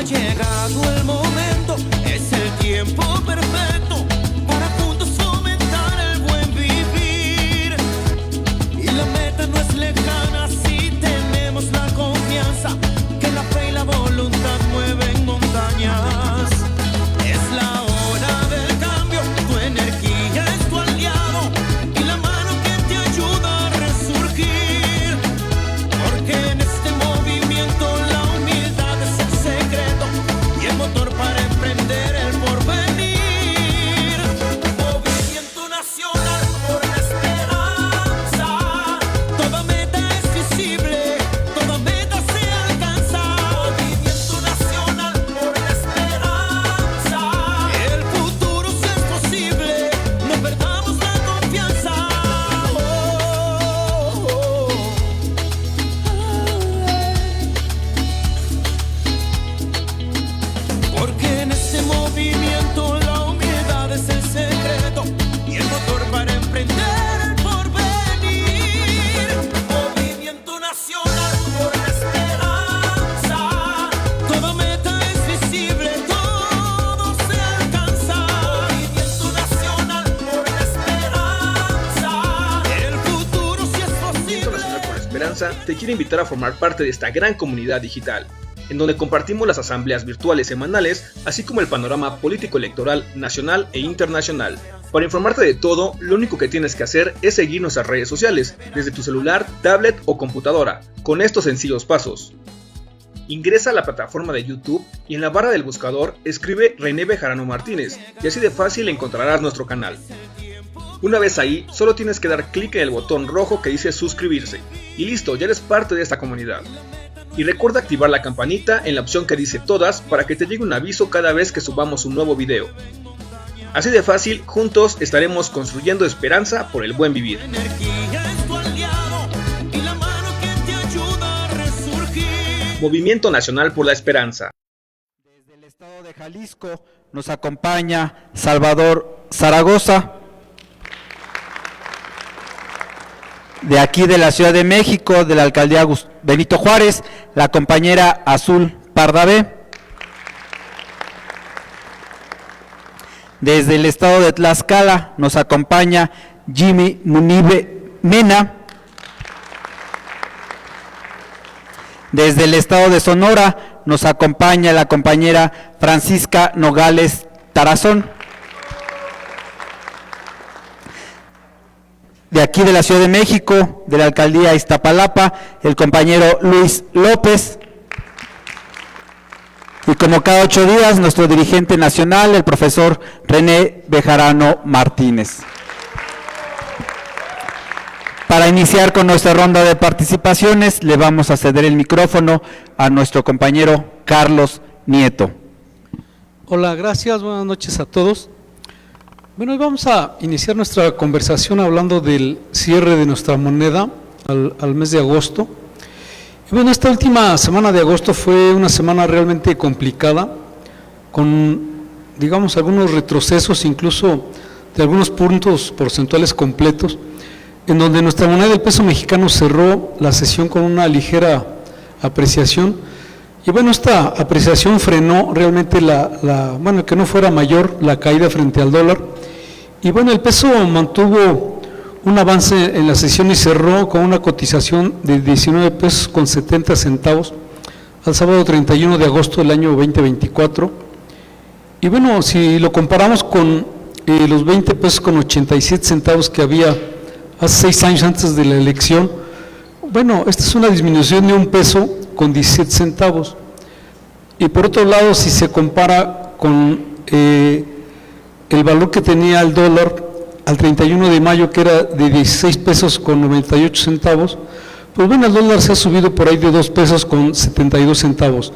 llegado el momento, es el tiempo perfecto para juntos fomentar el buen vivir. Y la meta no es lejana si tenemos la confianza que la fe y la voluntad mueven montañas. Es la hora del cambio, tu energía es tu aliado y la mano que te ayuda a resurgir. Porque en este movimiento la humildad es el secreto y el motor para emprender el porvenir. Movimiento nacional por la esperanza. Toda meta es visible, toda meta se alcanza. Movimiento nacional por la esperanza. El futuro sí es posible, no perdamos la confianza. Porque en este movimiento la humildad es el secreto y el motor para emprender el porvenir. Movimiento nacional por la esperanza. Toda meta es visible, todo se alcanza. Movimiento nacional por la esperanza. El futuro sí es Movimiento posible. Nacional por la Esperanza te quiere invitar a formar parte de esta gran comunidad digital, en donde compartimos las asambleas virtuales semanales, así como el panorama político-electoral nacional e internacional. Para informarte de todo, lo único que tienes que hacer es seguir nuestras redes sociales, desde tu celular, tablet o computadora, con estos sencillos pasos. Ingresa a la plataforma de YouTube y en la barra del buscador escribe René Bejarano Martínez, y así de fácil encontrarás nuestro canal. Una vez ahí, solo tienes que dar clic en el botón rojo que dice suscribirse, y listo, ya eres parte de esta comunidad. Y recuerda activar la campanita en la opción que dice todas para que te llegue un aviso cada vez que subamos un nuevo video. Así de fácil, juntos estaremos construyendo esperanza por el buen vivir. Energía es tu aliado y la mano que te ayuda a resurgir. Movimiento Nacional por la Esperanza. Desde el estado de Jalisco nos acompaña Salvador Zaragoza. De aquí de la Ciudad de México, de la alcaldía Benito Juárez, la compañera Azul Pardavé. Desde el estado de Tlaxcala nos acompaña Jimmy Munive Mena. Desde el estado de Sonora nos acompaña la compañera Francisca Nogales Tarazón. De aquí de la Ciudad de México, de la alcaldía Iztapalapa, el compañero Luis López. Y como cada 8 días, nuestro dirigente nacional, el profesor René Bejarano Martínez. Para iniciar con nuestra ronda de participaciones, le vamos a ceder el micrófono a nuestro compañero Carlos Nieto. Hola, gracias, buenas noches a todos. Bueno, hoy vamos a iniciar nuestra conversación hablando del cierre de nuestra moneda al mes de agosto. Y bueno, esta última semana de agosto fue una semana realmente complicada, con, digamos, algunos retrocesos, incluso de algunos puntos porcentuales completos, en donde nuestra moneda del peso mexicano cerró la sesión con una ligera apreciación. Y bueno, esta apreciación frenó realmente bueno, que no fuera mayor la caída frente al dólar. Y bueno, el peso mantuvo un avance en la sesión y cerró con una cotización de 19 pesos con 70 centavos al sábado 31 de agosto del año 2024. Y bueno, si lo comparamos con los 20 pesos con 87 centavos que había hace 6 años antes de la elección, bueno, esta es una disminución de 1 peso con 17 centavos. Y por otro lado, si se compara con el valor que tenía el dólar al 31 de mayo, que era de 16 pesos con 98 centavos, pues bueno, el dólar se ha subido por ahí de 2 pesos con 72 centavos.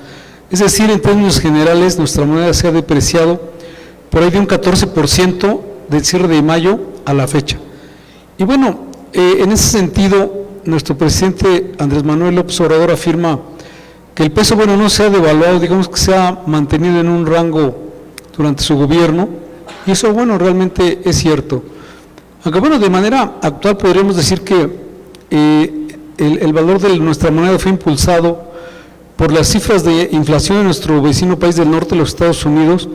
Es decir, en términos generales, nuestra moneda se ha depreciado por ahí de un 14% del cierre de mayo a la fecha. Y bueno, en ese sentido, nuestro presidente Andrés Manuel López Obrador afirma que el peso, bueno, no se ha devaluado, digamos que se ha mantenido en un rango durante su gobierno, y eso, bueno, realmente es cierto. Aunque, bueno, de manera actual podríamos decir que el valor de nuestra moneda fue impulsado por las cifras de inflación en nuestro vecino país del norte, los Estados Unidos,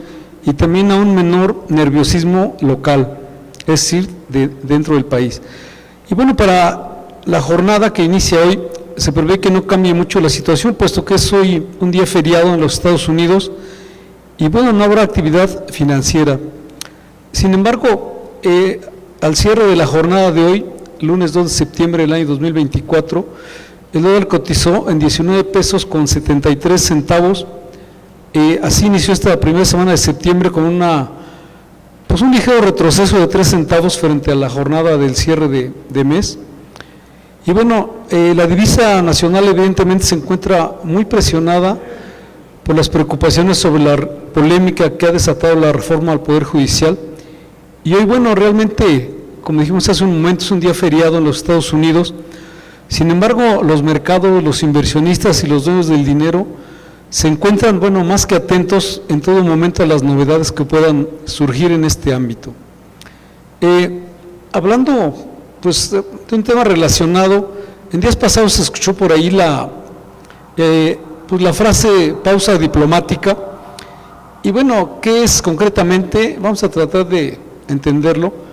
y también a un menor nerviosismo local, es decir, dentro del país. Y bueno, para la jornada que inicia hoy, se prevé que no cambie mucho la situación, puesto que es hoy un día feriado en los Estados Unidos, y bueno, no habrá actividad financiera. Sin embargo, al cierre de la jornada de hoy, lunes 2 de septiembre del año 2024, el dólar cotizó en 19 pesos con 73 centavos. Así inició esta primera semana de septiembre con un ligero retroceso de 3 centavos frente a la jornada del cierre de mes. Y bueno, la divisa nacional evidentemente se encuentra muy presionada por las preocupaciones sobre la polémica que ha desatado la reforma al Poder Judicial. Y hoy, bueno, realmente, como dijimos hace un momento, es un día feriado en los Estados Unidos. Sin embargo, los mercados, los inversionistas y los dueños del dinero se encuentran, bueno, más que atentos en todo momento a las novedades que puedan surgir en este ámbito. Hablando, pues, de un tema relacionado, en días pasados se escuchó por ahí la frase pausa diplomática. Y bueno, ¿qué es concretamente? Vamos a tratar de entenderlo.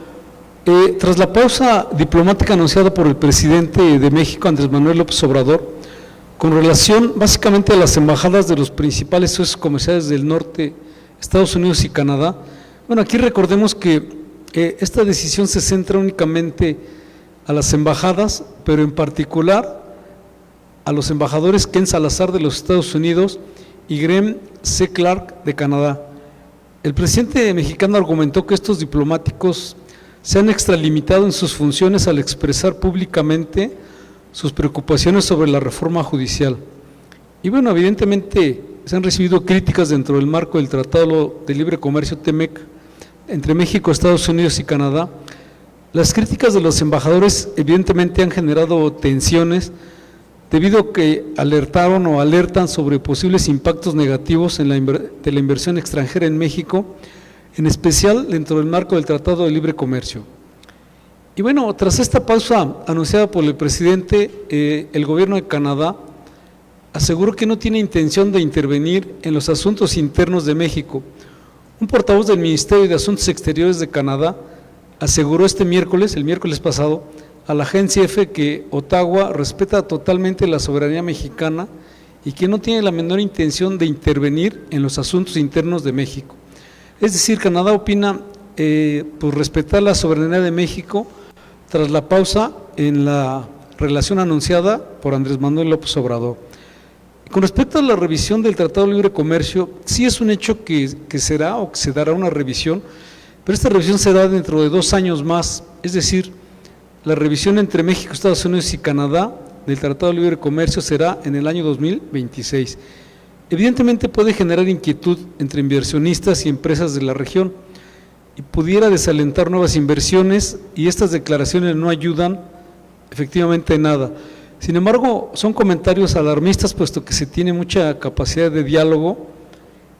Tras la pausa diplomática anunciada por el presidente de México, Andrés Manuel López Obrador, con relación básicamente a las embajadas de los principales socios comerciales del norte, Estados Unidos y Canadá, bueno, aquí recordemos que esta decisión se centra únicamente a las embajadas, pero en particular a los embajadores Ken Salazar de los Estados Unidos y Graham C. Clark de Canadá. El presidente mexicano argumentó que estos diplomáticos se han extralimitado en sus funciones al expresar públicamente sus preocupaciones sobre la reforma judicial. Y bueno, evidentemente se han recibido críticas dentro del marco del Tratado de Libre Comercio TEMEC entre México, Estados Unidos y Canadá. Las críticas de los embajadores evidentemente han generado tensiones debido a que alertaron o alertan sobre posibles impactos negativos de la inversión extranjera en México, en especial dentro del marco del Tratado de Libre Comercio. Y bueno, tras esta pausa anunciada por el presidente, el gobierno de Canadá aseguró que no tiene intención de intervenir en los asuntos internos de México. Un portavoz del Ministerio de Asuntos Exteriores de Canadá aseguró el miércoles pasado, a la agencia EFE que Ottawa respeta totalmente la soberanía mexicana y que no tiene la menor intención de intervenir en los asuntos internos de México. Es decir, Canadá opina por respetar la soberanía de México tras la pausa en la relación anunciada por Andrés Manuel López Obrador. Con respecto a la revisión del Tratado de Libre Comercio, sí es un hecho que será o que se dará una revisión, pero esta revisión será dentro de 2 años más, es decir, la revisión entre México, Estados Unidos y Canadá del Tratado de Libre Comercio será en el año 2026. Evidentemente puede generar inquietud entre inversionistas y empresas de la región y pudiera desalentar nuevas inversiones, y estas declaraciones no ayudan efectivamente en nada. Sin embargo, son comentarios alarmistas, puesto que se tiene mucha capacidad de diálogo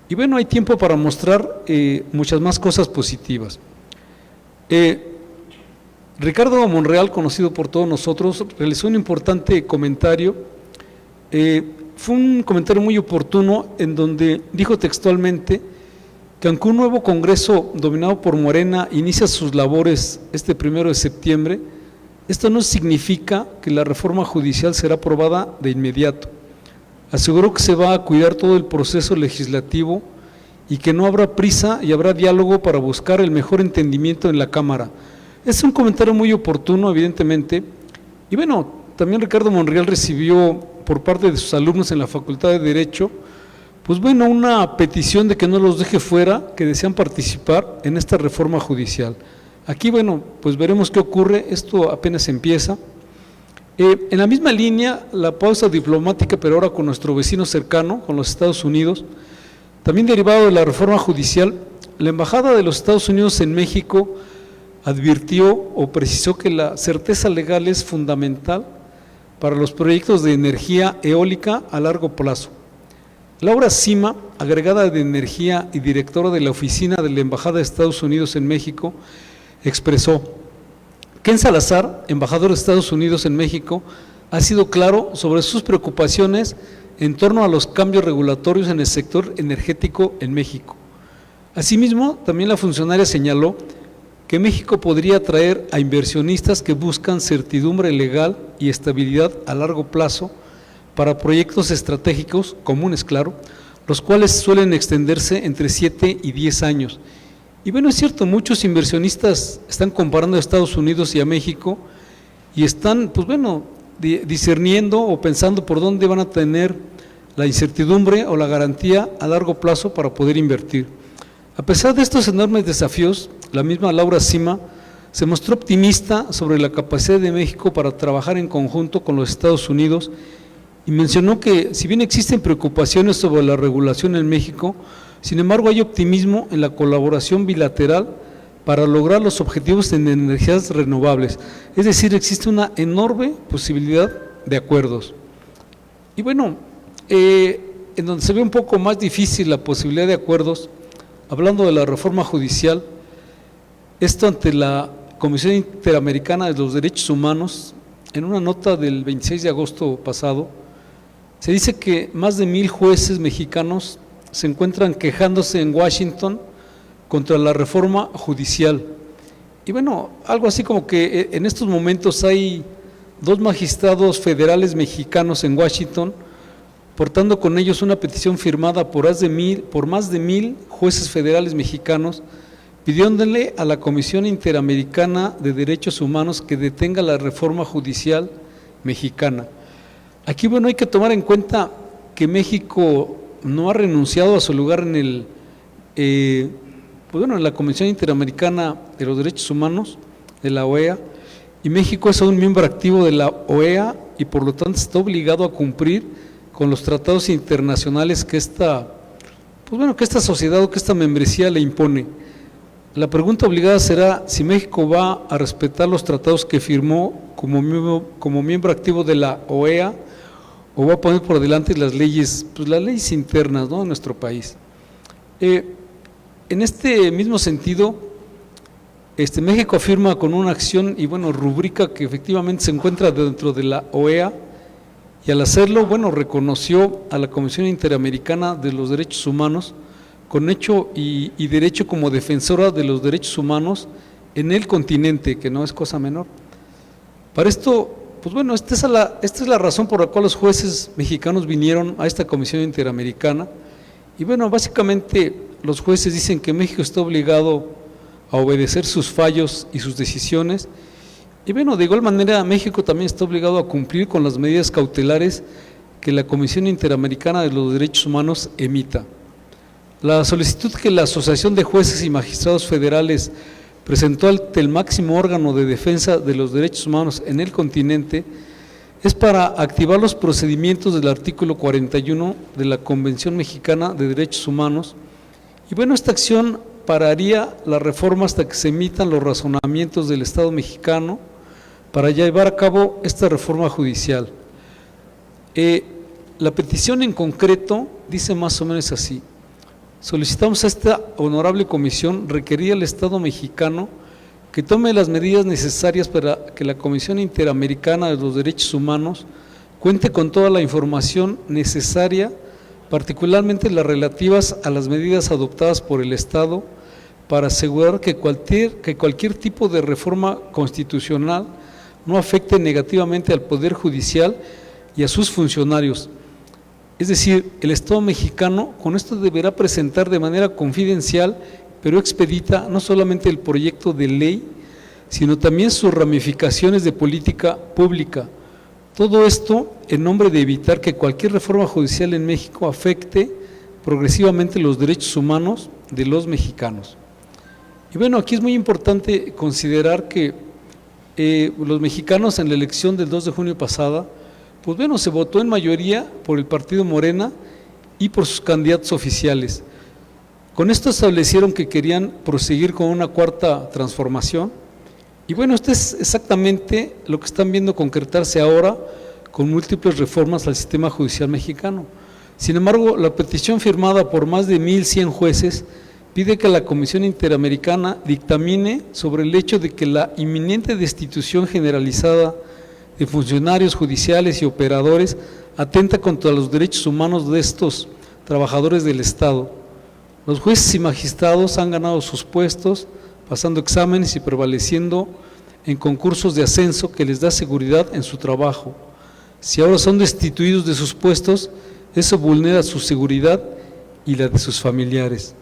y bueno, hay tiempo para mostrar muchas más cosas positivas. Ricardo Monreal, conocido por todos nosotros, realizó un importante comentario. Fue un comentario muy oportuno en donde dijo textualmente que aunque un nuevo Congreso dominado por Morena inicia sus labores este 1 de septiembre, esto no significa que la reforma judicial será aprobada de inmediato. Aseguró que se va a cuidar todo el proceso legislativo y que no habrá prisa y habrá diálogo para buscar el mejor entendimiento en la Cámara. Es un comentario muy oportuno, evidentemente. Y bueno, también Ricardo Monreal recibió por parte de sus alumnos en la Facultad de Derecho, pues bueno, una petición de que no los deje fuera, que desean participar en esta reforma judicial. Aquí, bueno, pues veremos qué ocurre, esto apenas empieza. En la misma línea, la pausa diplomática, pero ahora con nuestro vecino cercano, con los Estados Unidos, también derivado de la reforma judicial, la Embajada de los Estados Unidos en México advirtió o precisó que la certeza legal es fundamental para los proyectos de energía eólica a largo plazo. Laura Sima, agregada de Energía y directora de la oficina de la Embajada de Estados Unidos en México, expresó: Ken Salazar, embajador de Estados Unidos en México, ha sido claro sobre sus preocupaciones en torno a los cambios regulatorios en el sector energético en México. Asimismo, también la funcionaria señaló que México podría atraer a inversionistas que buscan certidumbre legal y estabilidad a largo plazo para proyectos estratégicos comunes, claro, los cuales suelen extenderse entre 7 y 10 años. Y bueno, es cierto, muchos inversionistas están comparando a Estados Unidos y a México y están, pues bueno, discerniendo o pensando por dónde van a tener la incertidumbre o la garantía a largo plazo para poder invertir. A pesar de estos enormes desafíos, la misma Laura Sima se mostró optimista sobre la capacidad de México para trabajar en conjunto con los Estados Unidos y mencionó que si bien existen preocupaciones sobre la regulación en México, sin embargo hay optimismo en la colaboración bilateral para lograr los objetivos en energías renovables. Es decir, existe una enorme posibilidad de acuerdos. Y bueno, en donde se ve un poco más difícil la posibilidad de acuerdos, hablando de la reforma judicial, esto ante la Comisión Interamericana de los Derechos Humanos, en una nota del 26 de agosto pasado, se dice que más de 1,000 jueces mexicanos se encuentran quejándose en Washington contra la reforma judicial. Y bueno, algo así como que en estos momentos hay 2 magistrados federales mexicanos en Washington, portando con ellos una petición firmada por más de 1,000 jueces federales mexicanos, pidiéndole a la Comisión Interamericana de Derechos Humanos que detenga la reforma judicial mexicana. Aquí, bueno, hay que tomar en cuenta que México no ha renunciado a su lugar en en la Comisión Interamericana de los Derechos Humanos, de la OEA, y México es un miembro activo de la OEA y por lo tanto está obligado a cumplir con los tratados internacionales que esta sociedad o que esta membresía le impone. La pregunta obligada será si México va a respetar los tratados que firmó como miembro activo de la OEA o va a poner por delante las leyes internas, ¿no?, de nuestro país. En este mismo sentido, México afirma con una acción y rubrica que efectivamente se encuentra dentro de la OEA y al hacerlo, reconoció a la Comisión Interamericana de los Derechos Humanos con hecho y derecho como defensora de los derechos humanos en el continente, que no es cosa menor. Para esto, esta es la razón por la cual los jueces mexicanos vinieron a esta Comisión Interamericana y básicamente los jueces dicen que México está obligado a obedecer sus fallos y sus decisiones y de igual manera México también está obligado a cumplir con las medidas cautelares que la Comisión Interamericana de los Derechos Humanos emita. La solicitud que la Asociación de Jueces y Magistrados Federales presentó ante el máximo órgano de defensa de los derechos humanos en el continente es para activar los procedimientos del artículo 41 de la Convención Mexicana de Derechos Humanos y esta acción pararía la reforma hasta que se emitan los razonamientos del Estado mexicano para llevar a cabo esta reforma judicial. La petición en concreto dice más o menos así: solicitamos a esta honorable comisión requerir al Estado mexicano que tome las medidas necesarias para que la Comisión Interamericana de los Derechos Humanos cuente con toda la información necesaria, particularmente las relativas a las medidas adoptadas por el Estado para asegurar que cualquier tipo de reforma constitucional no afecte negativamente al Poder Judicial y a sus funcionarios. Es decir, el Estado mexicano con esto deberá presentar de manera confidencial, pero expedita, no solamente el proyecto de ley, sino también sus ramificaciones de política pública. Todo esto en nombre de evitar que cualquier reforma judicial en México afecte progresivamente los derechos humanos de los mexicanos. Y aquí es muy importante considerar que los mexicanos en la elección del 2 de junio pasada, se votó en mayoría por el partido Morena y por sus candidatos oficiales. Con esto establecieron que querían proseguir con una cuarta transformación y esto es exactamente lo que están viendo concretarse ahora con múltiples reformas al sistema judicial mexicano. Sin embargo, la petición firmada por más de 1,100 jueces pide que la Comisión Interamericana dictamine sobre el hecho de que la inminente destitución generalizada de funcionarios judiciales y operadores atenta contra los derechos humanos de estos trabajadores del Estado. Los jueces y magistrados han ganado sus puestos, pasando exámenes y prevaleciendo en concursos de ascenso que les da seguridad en su trabajo. Si ahora son destituidos de sus puestos, eso vulnera su seguridad y la de sus familiares.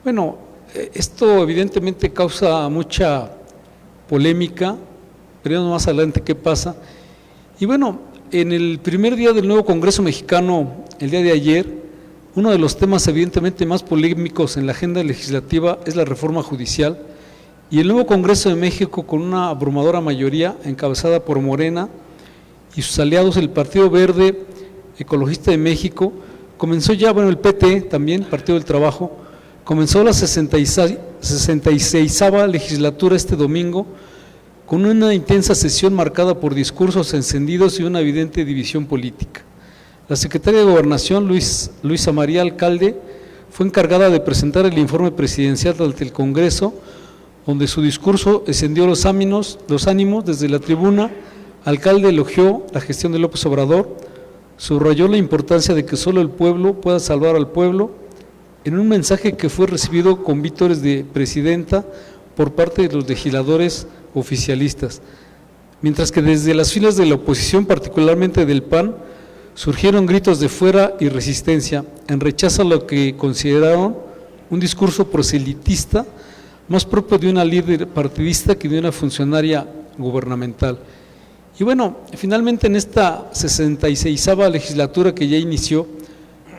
Bueno, esto evidentemente causa mucha polémica, veremos más adelante qué pasa. Y bueno, en el primer día del nuevo Congreso Mexicano, el día de ayer, uno de los temas evidentemente más polémicos en la agenda legislativa es la reforma judicial, y el nuevo Congreso de México, con una abrumadora mayoría encabezada por Morena y sus aliados, el Partido Verde Ecologista de México, comenzó ya, bueno, el PT también, Partido del Trabajo, comenzó la 66ª legislatura este domingo con una intensa sesión marcada por discursos encendidos y una evidente división política. La secretaria de Gobernación, Luisa María Alcalde, fue encargada de presentar el informe presidencial ante el Congreso, donde su discurso encendió los ánimos desde la tribuna. Alcalde elogió la gestión de López Obrador, subrayó la importancia de que solo el pueblo pueda salvar al pueblo, en un mensaje que fue recibido con vítores de presidenta por parte de los legisladores oficialistas, mientras que desde las filas de la oposición, particularmente del PAN, surgieron gritos de fuera y resistencia en rechazo a lo que consideraron un discurso proselitista más propio de una líder partidista que de una funcionaria gubernamental. Y bueno, finalmente en esta 66ª legislatura que ya inició,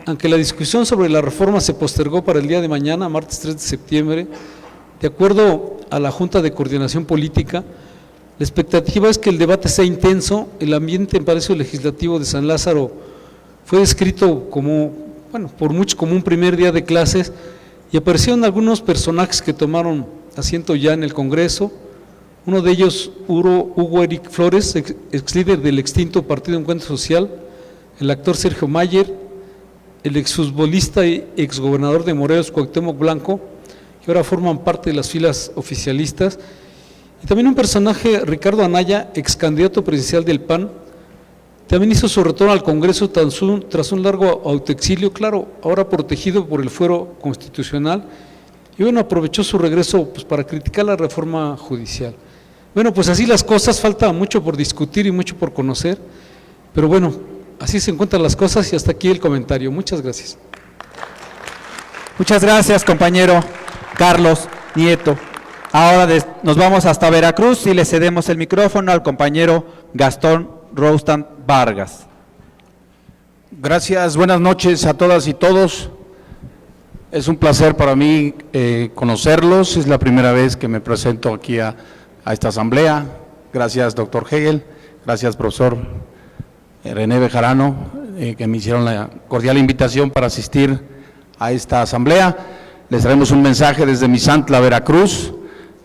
aunque la discusión sobre la reforma se postergó para el día de mañana, martes 3 de septiembre, de acuerdo a la Junta de Coordinación Política, la expectativa es que el debate sea intenso. El ambiente en Palacio Legislativo de San Lázaro fue descrito como, bueno, por muchos como un primer día de clases, y aparecieron algunos personajes que tomaron asiento ya en el Congreso. Uno de ellos, Hugo Eric Flores, ex líder del extinto Partido Encuentro Social, el actor Sergio Mayer, el exfutbolista y exgobernador de Morelos, Cuauhtémoc Blanco, que ahora forman parte de las filas oficialistas, y también un personaje, Ricardo Anaya, ex candidato presidencial del PAN, también hizo su retorno al Congreso tras un largo autoexilio, claro, ahora protegido por el fuero constitucional, y bueno, aprovechó su regreso pues, para criticar la reforma judicial. Bueno, pues así las cosas, falta mucho por discutir y mucho por conocer, pero bueno, así se encuentran las cosas y hasta aquí el comentario. Muchas gracias. Muchas gracias, compañero Carlos Nieto. Ahora nos vamos hasta Veracruz y le cedemos el micrófono al compañero Gastón Rostand Vargas. Gracias, buenas noches a todas y todos. Es un placer para mí conocerlos, es la primera vez que me presento aquí a esta asamblea. Gracias, doctor Hegel, gracias, profesor René Bejarano, que me hicieron la cordial invitación para asistir a esta asamblea. Les traemos un mensaje desde Misantla, Veracruz.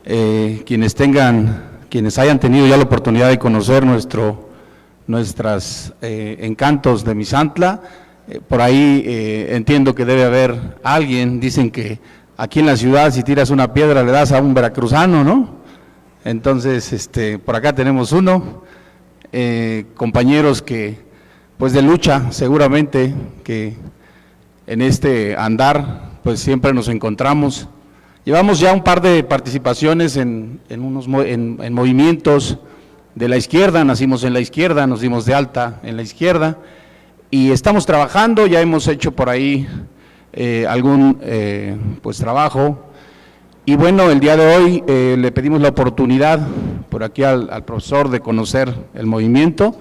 Quienes hayan tenido ya la oportunidad de conocer nuestros encantos de Misantla, por ahí entiendo que debe haber alguien, dicen que aquí en la ciudad si tiras una piedra le das a un veracruzano, ¿no? Entonces, por acá tenemos uno, compañeros que, pues de lucha seguramente, que en este andar, pues siempre nos encontramos. Llevamos ya un par de participaciones en movimientos de la izquierda, nacimos en la izquierda, nos dimos de alta en la izquierda y estamos trabajando, ya hemos hecho por ahí algún pues trabajo. Y bueno, el día de hoy le pedimos la oportunidad por aquí al profesor de conocer el movimiento,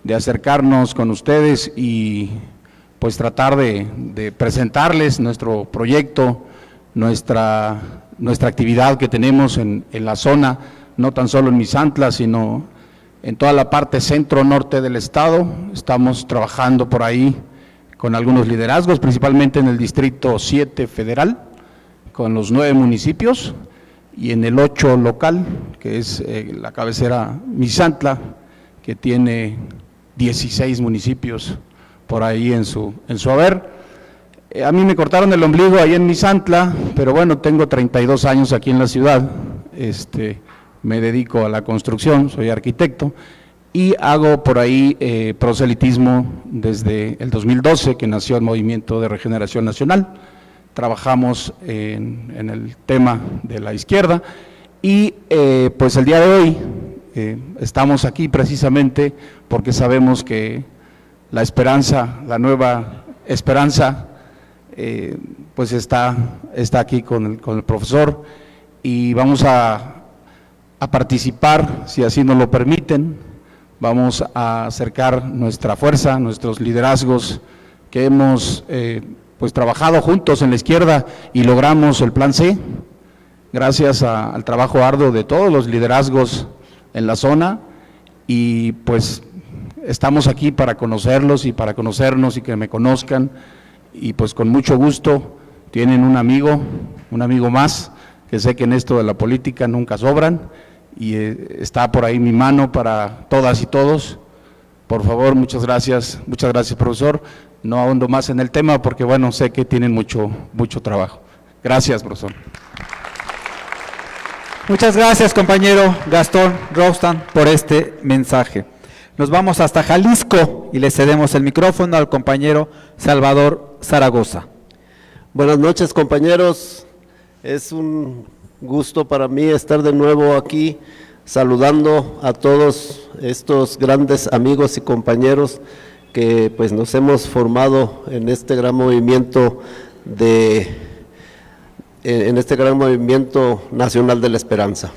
de acercarnos con ustedes y pues tratar de presentarles nuestro proyecto, nuestra actividad que tenemos en la zona, no tan solo en Misantla, sino en toda la parte centro-norte del estado. Estamos trabajando por ahí con algunos liderazgos, principalmente en el Distrito 7 Federal, con los 9 municipios, y en el 8 local, que es la cabecera Misantla, que tiene 16 municipios por ahí en su haber. A mí me cortaron el ombligo ahí en Misantla, pero bueno, tengo 32 años aquí en la ciudad, me dedico a la construcción, soy arquitecto, y hago por ahí proselitismo desde el 2012, que nació el Movimiento de Regeneración Nacional. Trabajamos en el tema de la izquierda y pues el día de hoy estamos aquí precisamente porque sabemos que la esperanza, la nueva esperanza, pues está aquí con el profesor, y vamos a participar, si así nos lo permiten. Vamos a acercar nuestra fuerza, nuestros liderazgos que hemos pues trabajado juntos en la izquierda y logramos el Plan C, gracias al trabajo arduo de todos los liderazgos en la zona, y pues estamos aquí para conocerlos y para conocernos y que me conozcan, y pues con mucho gusto tienen un amigo más, que sé que en esto de la política nunca sobran, y está por ahí mi mano para todas y todos. Por favor, muchas gracias profesor. No ahondo más en el tema porque bueno, sé que tienen mucho trabajo. Gracias, profesor. Muchas gracias, compañero Gastón Rostand, por este mensaje. Nos vamos hasta Jalisco y le cedemos el micrófono al compañero Salvador Zaragoza. Buenas noches, compañeros. Es un gusto para mí estar de nuevo aquí saludando a todos estos grandes amigos y compañeros que pues nos hemos formado en este gran movimiento nacional de la esperanza.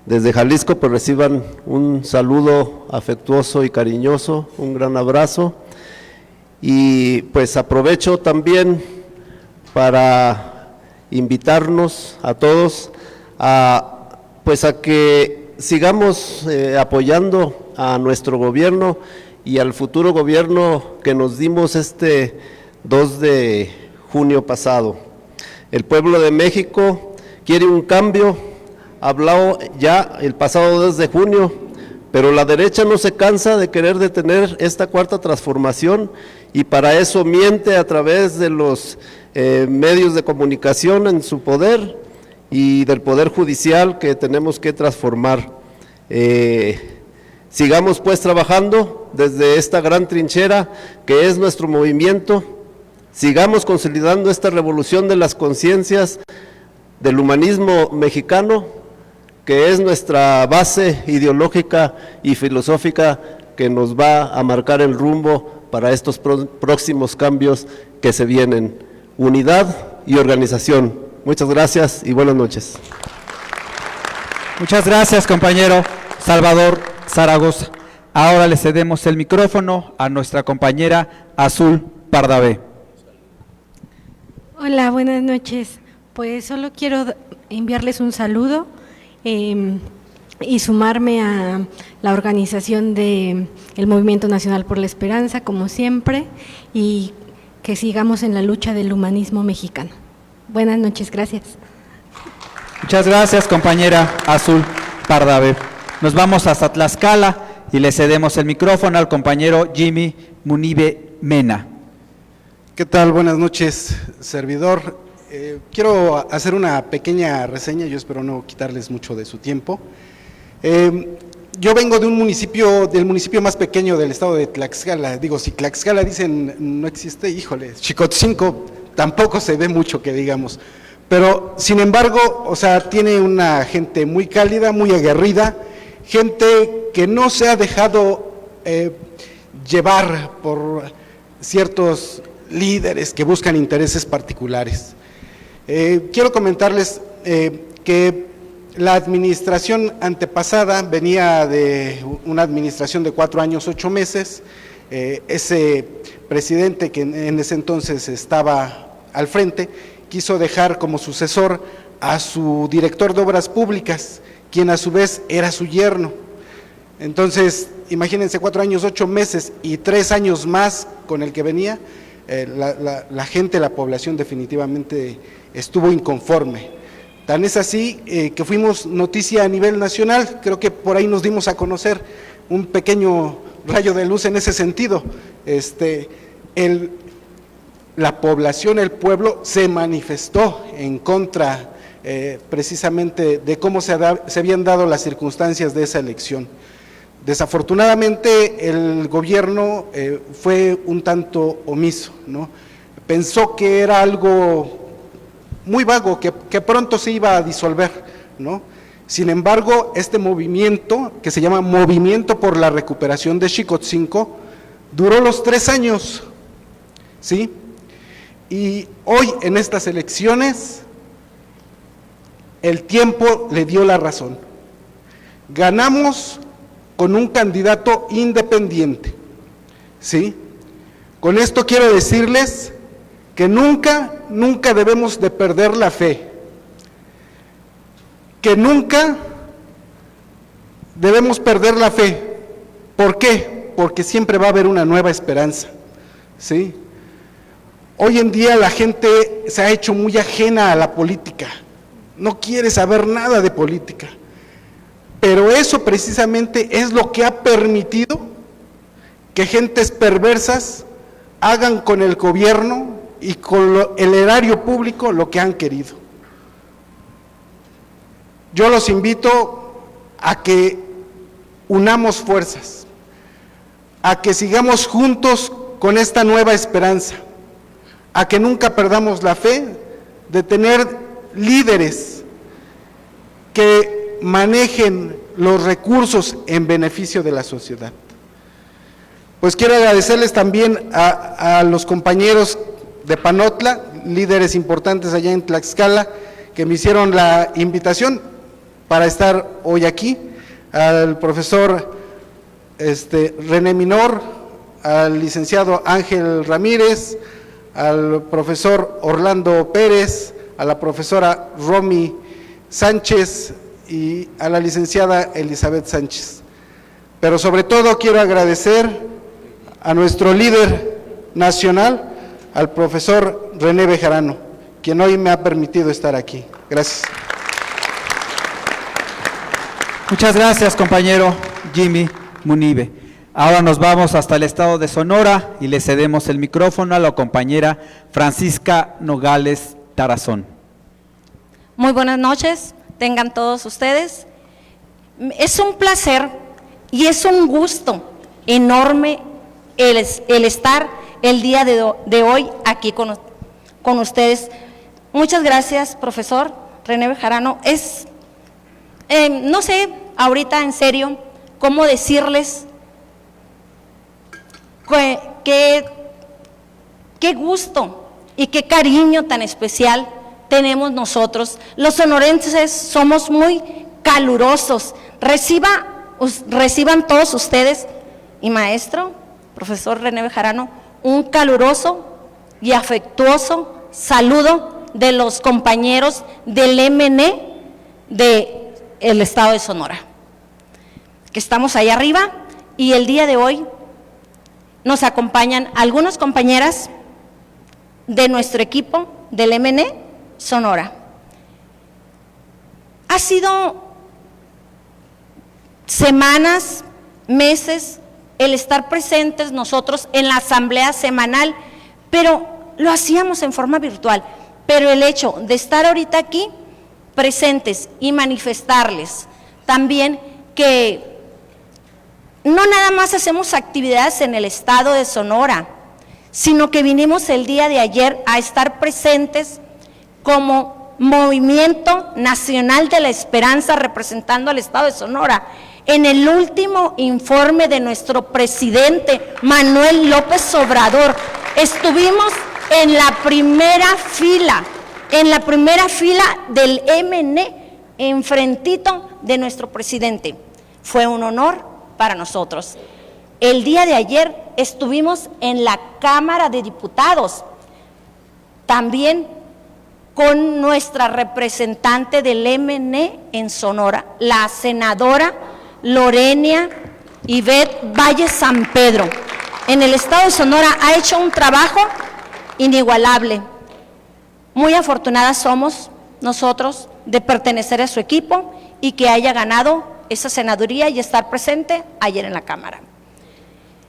Desde Jalisco pues reciban un saludo afectuoso y cariñoso, un gran abrazo, y pues aprovecho también para invitarnos a todos a que sigamos apoyando a nuestro gobierno y al futuro gobierno que nos dimos este 2 de junio pasado. El pueblo de México quiere un cambio, hablado ya el pasado 2 de junio, pero la derecha no se cansa de querer detener esta cuarta transformación, y para eso miente a través de los medios de comunicación en su poder y del poder judicial que tenemos que transformar. Sigamos pues trabajando desde esta gran trinchera que es nuestro movimiento, sigamos consolidando esta revolución de las conciencias del humanismo mexicano, que es nuestra base ideológica y filosófica que nos va a marcar el rumbo para estos próximos cambios que se vienen. Unidad y organización. Muchas gracias y buenas noches. Muchas gracias, compañero Salvador Zaragoza. Ahora le cedemos el micrófono a nuestra compañera Azul Pardavé. Hola, buenas noches. Pues solo quiero enviarles un saludo y sumarme a la organización del Movimiento Nacional por la Esperanza, como siempre, y que sigamos en la lucha del humanismo mexicano. Buenas noches, gracias. Muchas gracias, compañera Azul Pardavé. Nos vamos hasta Tlaxcala y le cedemos el micrófono al compañero Jimmy Munibe Mena. ¿Qué tal? Buenas noches, servidor. Quiero hacer una pequeña reseña, yo espero no quitarles mucho de su tiempo. Yo vengo de del municipio más pequeño del estado de Tlaxcala. Digo, si Tlaxcala dicen no existe, híjole, Xicotzinco tampoco se ve mucho que digamos. Pero, sin embargo, o sea, tiene una gente muy cálida, muy aguerrida, gente que no se ha dejado llevar por ciertos líderes que buscan intereses particulares. Quiero comentarles que la administración antepasada venía de una administración de 4 años, 8 meses. Ese presidente que en ese entonces estaba al frente quiso dejar como sucesor a su director de obras públicas, quien a su vez era su yerno. Entonces, imagínense 4 años, 8 meses y 3 años más con el que venía, la gente, la población definitivamente estuvo inconforme. Tan es así que fuimos noticia a nivel nacional. Creo que por ahí nos dimos a conocer un pequeño rayo de luz en ese sentido. La población, el pueblo se manifestó en contra precisamente de cómo se habían dado las circunstancias de esa elección. Desafortunadamente el gobierno fue un tanto omiso, ¿no? Pensó que era algo muy vago, que pronto se iba a disolver, ¿no? Sin embargo, este movimiento, que se llama Movimiento por la Recuperación de Xicotzinco, duró los 3 años, ¿sí? Y hoy en estas elecciones, el tiempo le dio la razón. Ganamos con un candidato independiente, ¿sí? Con esto quiero decirles que nunca debemos de perder la fe, que nunca debemos perder la fe. ¿Por qué? Porque siempre va a haber una nueva esperanza, ¿sí? Hoy en día la gente se ha hecho muy ajena a la política, no quiere saber nada de política, pero eso precisamente es lo que ha permitido que gentes perversas hagan con el gobierno y con el erario público lo que han querido. Yo los invito a que unamos fuerzas, a que sigamos juntos con esta nueva esperanza, a que nunca perdamos la fe de tener líderes que manejen los recursos en beneficio de la sociedad. Pues quiero agradecerles también a los compañeros de Panotla, líderes importantes allá en Tlaxcala, que me hicieron la invitación para estar hoy aquí, al profesor René Minor, al licenciado Ángel Ramírez, al profesor Orlando Pérez, a la profesora Romy Sánchez y a la licenciada Elizabeth Sánchez. Pero sobre todo quiero agradecer a nuestro líder nacional, al profesor René Bejarano, quien hoy me ha permitido estar aquí. Gracias. Muchas gracias, compañero Jimmy Munive. Ahora nos vamos hasta el estado de Sonora y le cedemos el micrófono a la compañera Francisca Nogales Tarazón. Muy buenas noches, tengan todos ustedes. Es un placer y es un gusto enorme el estar el día de hoy aquí con ustedes. Muchas gracias, profesor René Bejarano. No sé ahorita en serio cómo decirles qué gusto y qué cariño tan especial tenemos nosotros. Los sonorenses somos muy calurosos. Reciban todos ustedes, y maestro, profesor René Bejarano, un caluroso y afectuoso saludo de los compañeros del MN del estado de Sonora, que estamos ahí arriba, y el día de hoy nos acompañan algunas compañeras de nuestro equipo del MN Sonora. Ha sido semanas, meses, el estar presentes nosotros en la asamblea semanal, pero lo hacíamos en forma virtual. Pero el hecho de estar ahorita aquí presentes y manifestarles también que no nada más hacemos actividades en el estado de Sonora, sino que vinimos el día de ayer a estar presentes como Movimiento Nacional de la Esperanza representando al estado de Sonora. En el último informe de nuestro presidente Manuel López Obrador, estuvimos en la primera fila del MN, enfrentito de nuestro presidente. Fue un honor para nosotros. El día de ayer estuvimos en la Cámara de Diputados, también con nuestra representante del MN en Sonora, la senadora Lorenia Ivette Valle San Pedro. En el estado de Sonora ha hecho un trabajo inigualable. Muy afortunadas somos nosotros de pertenecer a su equipo y que haya ganado esa senaduría y estar presente ayer en la Cámara.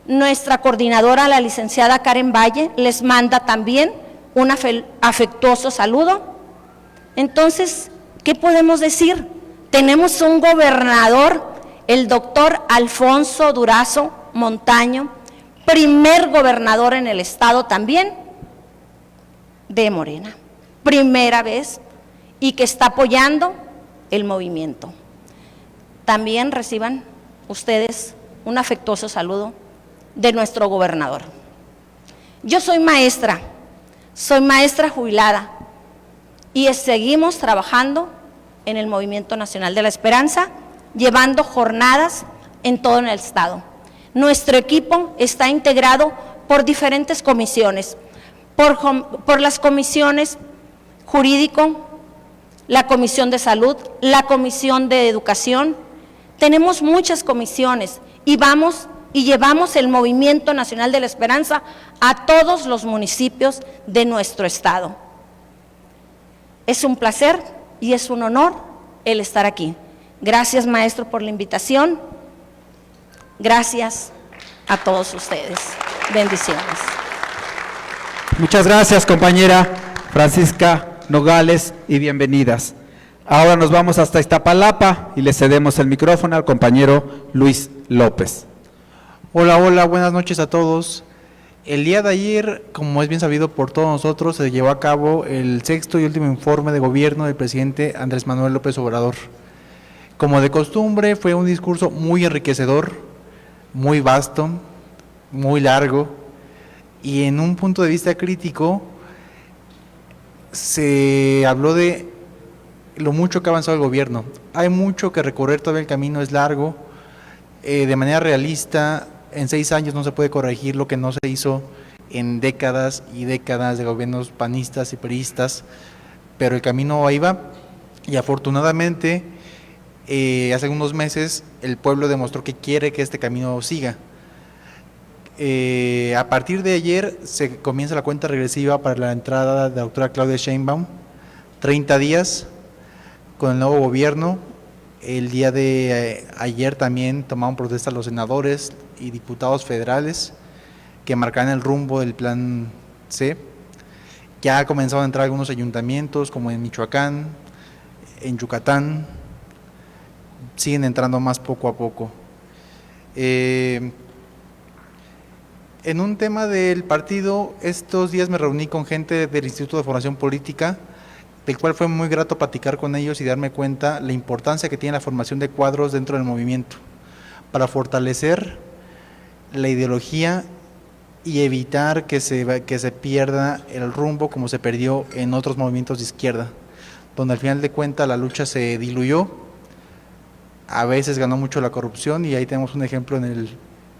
Nuestra coordinadora, la licenciada Karen Valle, les manda también un afectuoso saludo. Entonces, ¿qué podemos decir? Tenemos un gobernador el doctor Alfonso Durazo Montaño, primer gobernador en el estado también de Morena, primera vez, y que está apoyando el movimiento. También reciban ustedes un afectuoso saludo de nuestro gobernador. Yo soy maestra jubilada y seguimos trabajando en el Movimiento Nacional de la Esperanza, llevando jornadas en todo el estado. Nuestro equipo está integrado por diferentes comisiones, por las comisiones jurídico, la comisión de salud, la comisión de educación. Tenemos muchas comisiones y llevamos el Movimiento Nacional de la Esperanza a todos los municipios de nuestro estado. Es un placer y es un honor el estar aquí. Gracias, maestro, por la invitación. Gracias a todos ustedes. Bendiciones. Muchas gracias, compañera Francisca Nogales, y bienvenidas. Ahora nos vamos hasta Iztapalapa y le cedemos el micrófono al compañero Luis López. Hola, buenas noches a todos. El día de ayer, como es bien sabido por todos nosotros, se llevó a cabo el 6º y último informe de gobierno del presidente Andrés Manuel López Obrador. Como de costumbre, fue un discurso muy enriquecedor, muy vasto, muy largo, y en un punto de vista crítico se habló de lo mucho que ha avanzado el gobierno. Hay mucho que recorrer, todavía el camino es largo. De manera realista, en 6 años no se puede corregir lo que no se hizo en décadas y décadas de gobiernos panistas y priistas, pero el camino ahí va, y afortunadamente hace unos meses el pueblo demostró que quiere que este camino siga. A partir de ayer se comienza la cuenta regresiva para la entrada de la doctora Claudia Sheinbaum, 30 días con el nuevo gobierno. El día de ayer también tomaron protesta los senadores y diputados federales que marcan el rumbo del plan C. Ya ha comenzado a entrar algunos ayuntamientos como en Michoacán, en Yucatán, siguen entrando más poco a poco. En un tema del partido, estos días me reuní con gente del Instituto de Formación Política, del cual fue muy grato platicar con ellos y darme cuenta la importancia que tiene la formación de cuadros dentro del movimiento para fortalecer la ideología y evitar que se pierda el rumbo como se perdió en otros movimientos de izquierda, donde al final de cuentas la lucha se diluyó, a veces ganó mucho la corrupción, y ahí tenemos un ejemplo en el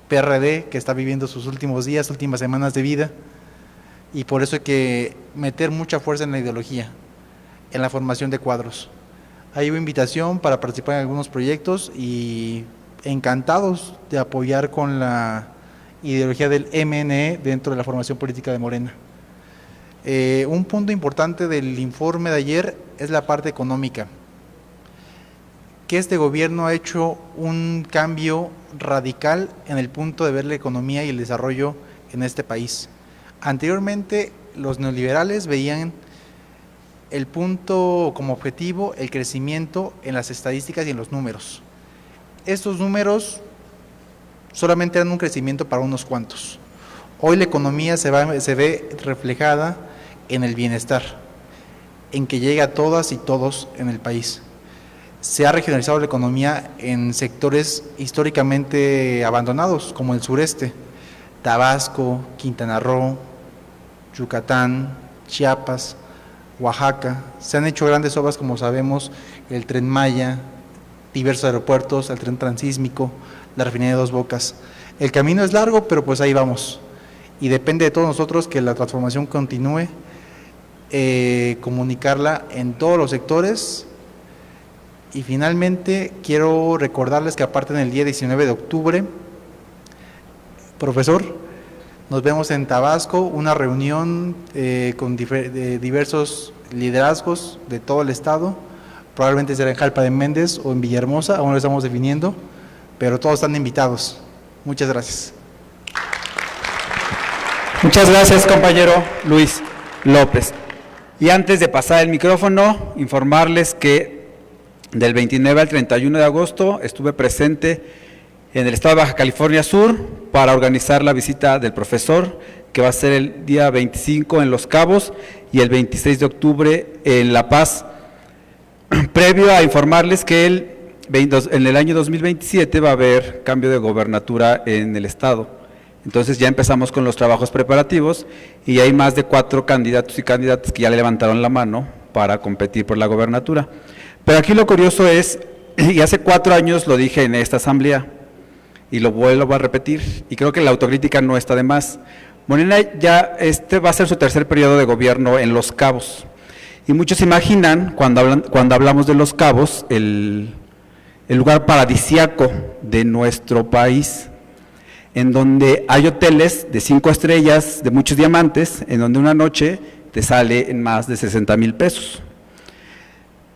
PRD, que está viviendo sus últimos días, últimas semanas de vida, y por eso hay que meter mucha fuerza en la ideología, en la formación de cuadros. Hay una invitación para participar en algunos proyectos y encantados de apoyar con la ideología del MNE dentro de la formación política de Morena. Un punto importante del informe de ayer es la parte económica, que este gobierno ha hecho un cambio radical en el punto de ver la economía y el desarrollo en este país. Anteriormente los neoliberales veían el punto como objetivo el crecimiento en las estadísticas y en los números. Estos números solamente eran un crecimiento para unos cuantos. Hoy la economía se ve reflejada en el bienestar, en que llega a todas y todos en el país. Se ha regionalizado la economía en sectores históricamente abandonados, como el sureste, Tabasco, Quintana Roo, Yucatán, Chiapas, Oaxaca. Se han hecho grandes obras, como sabemos, el Tren Maya, diversos aeropuertos, el tren transísmico, la refinería de Dos Bocas. El camino es largo, pero pues ahí vamos, y depende de todos nosotros que la transformación continúe, comunicarla en todos los sectores. Y finalmente quiero recordarles que aparte en el día 19 de octubre, profesor, nos vemos en Tabasco, una reunión con diversos liderazgos de todo el estado. Probablemente será en Jalpa de Méndez o en Villahermosa, aún lo estamos definiendo, pero todos están invitados. Muchas gracias. Muchas gracias, compañero Luis López. Y antes de pasar el micrófono, informarles que Del 29 al 31 de agosto estuve presente en el estado de Baja California Sur para organizar la visita del profesor, que va a ser el día 25 en Los Cabos y el 26 de octubre en La Paz. Previo a informarles que en el año 2027 va a haber cambio de gobernatura en el estado. Entonces ya empezamos con los trabajos preparativos y hay más de 4 candidatos y candidatas que ya le levantaron la mano para competir por la gobernatura. Pero aquí lo curioso es, y hace 4 años lo dije en esta asamblea, y lo vuelvo a repetir, y creo que la autocrítica no está de más. Morena ya va a ser su tercer periodo de gobierno en Los Cabos, y muchos imaginan, cuando hablamos de Los Cabos, el lugar paradisíaco de nuestro país, en donde hay hoteles de 5 estrellas, de muchos diamantes, en donde una noche te sale en más de 60,000 pesos.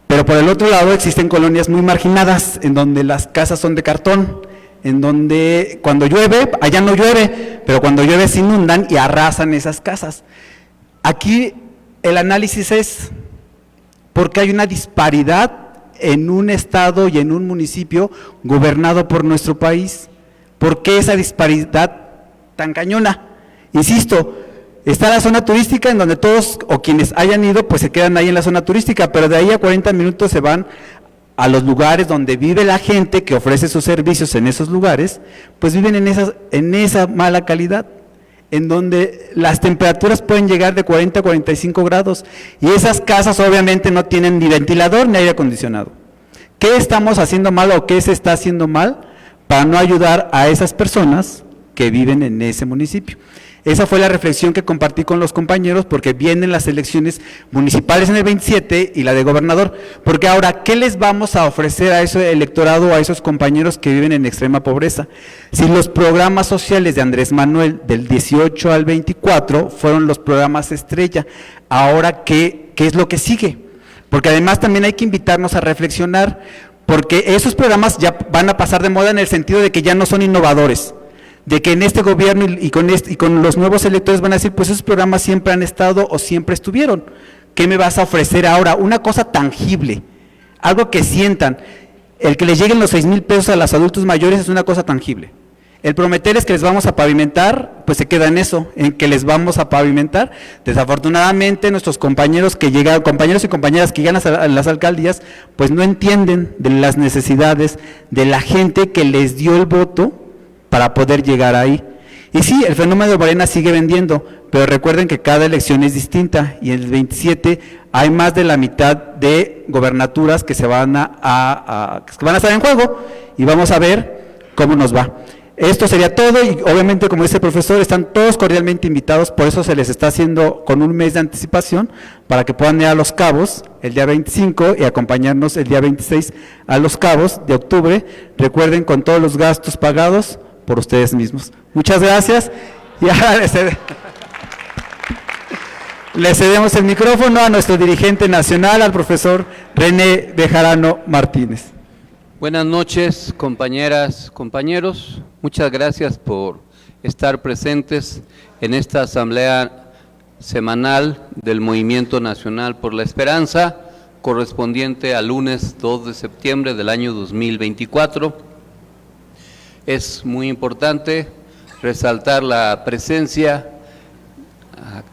Pero por el otro lado existen colonias muy marginadas, en donde las casas son de cartón, en donde cuando llueve, allá no llueve, pero cuando llueve se inundan y arrasan esas casas. Aquí el análisis es porque hay una disparidad en un estado y en un municipio gobernado por nuestro país. ¿Por qué esa disparidad tan cañona? Insisto, está la zona turística en donde todos o quienes hayan ido pues se quedan ahí en la zona turística, pero de ahí a 40 minutos se van a los lugares donde vive la gente que ofrece sus servicios en esos lugares, pues viven en esa mala calidad, en donde las temperaturas pueden llegar de 40 a 45 grados y esas casas obviamente no tienen ni ventilador ni aire acondicionado. ¿Qué estamos haciendo mal o qué se está haciendo mal para no ayudar a esas personas que viven en ese municipio? Esa fue la reflexión que compartí con los compañeros, porque vienen las elecciones municipales en el 27 y la de gobernador, porque ahora, ¿qué les vamos a ofrecer a ese electorado, a esos compañeros que viven en extrema pobreza? Si los programas sociales de Andrés Manuel del 18 al 24 fueron los programas estrella, ahora, ¿qué es lo que sigue? Porque además también hay que invitarnos a reflexionar, porque esos programas ya van a pasar de moda en el sentido de que ya no son innovadores, de que en este gobierno y con los nuevos electores van a decir, pues esos programas siempre han estado o siempre estuvieron. ¿Qué me vas a ofrecer ahora? Una cosa tangible, algo que sientan. El que les lleguen los 6,000 pesos a los adultos mayores es una cosa tangible. El prometerles que les vamos a pavimentar, pues se queda en eso, en que les vamos a pavimentar. Desafortunadamente nuestros compañeros y compañeras que llegan a las alcaldías, pues no entienden de las necesidades de la gente que les dio el voto para poder llegar ahí. Y sí, el fenómeno de Morena sigue vendiendo, pero recuerden que cada elección es distinta y en el 27 hay más de la mitad de gobernaturas que se van a estar en juego y vamos a ver cómo nos va. Esto sería todo y obviamente, como dice el profesor, están todos cordialmente invitados, por eso se les está haciendo con un mes de anticipación para que puedan ir a Los Cabos el día 25 y acompañarnos el día 26 a Los Cabos de octubre. Recuerden, con todos los gastos pagados por ustedes mismos. Muchas gracias y ahora le cedemos el micrófono a nuestro dirigente nacional, al profesor René Bejarano Martínez. Buenas noches, compañeras, compañeros. Muchas gracias por estar presentes en esta asamblea semanal del Movimiento Nacional por la Esperanza, correspondiente al lunes 2 de septiembre del año 2024. Es muy importante resaltar la presencia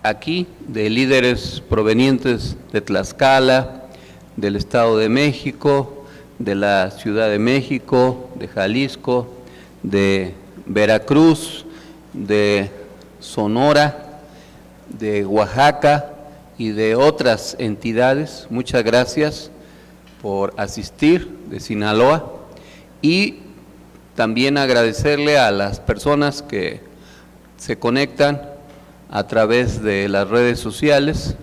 aquí de líderes provenientes de Tlaxcala, del Estado de México, de la Ciudad de México, de Jalisco, de Veracruz, de Sonora, de Oaxaca y de otras entidades. Muchas gracias por asistir, de Sinaloa, y también agradecerle a las personas que se conectan a través de las redes sociales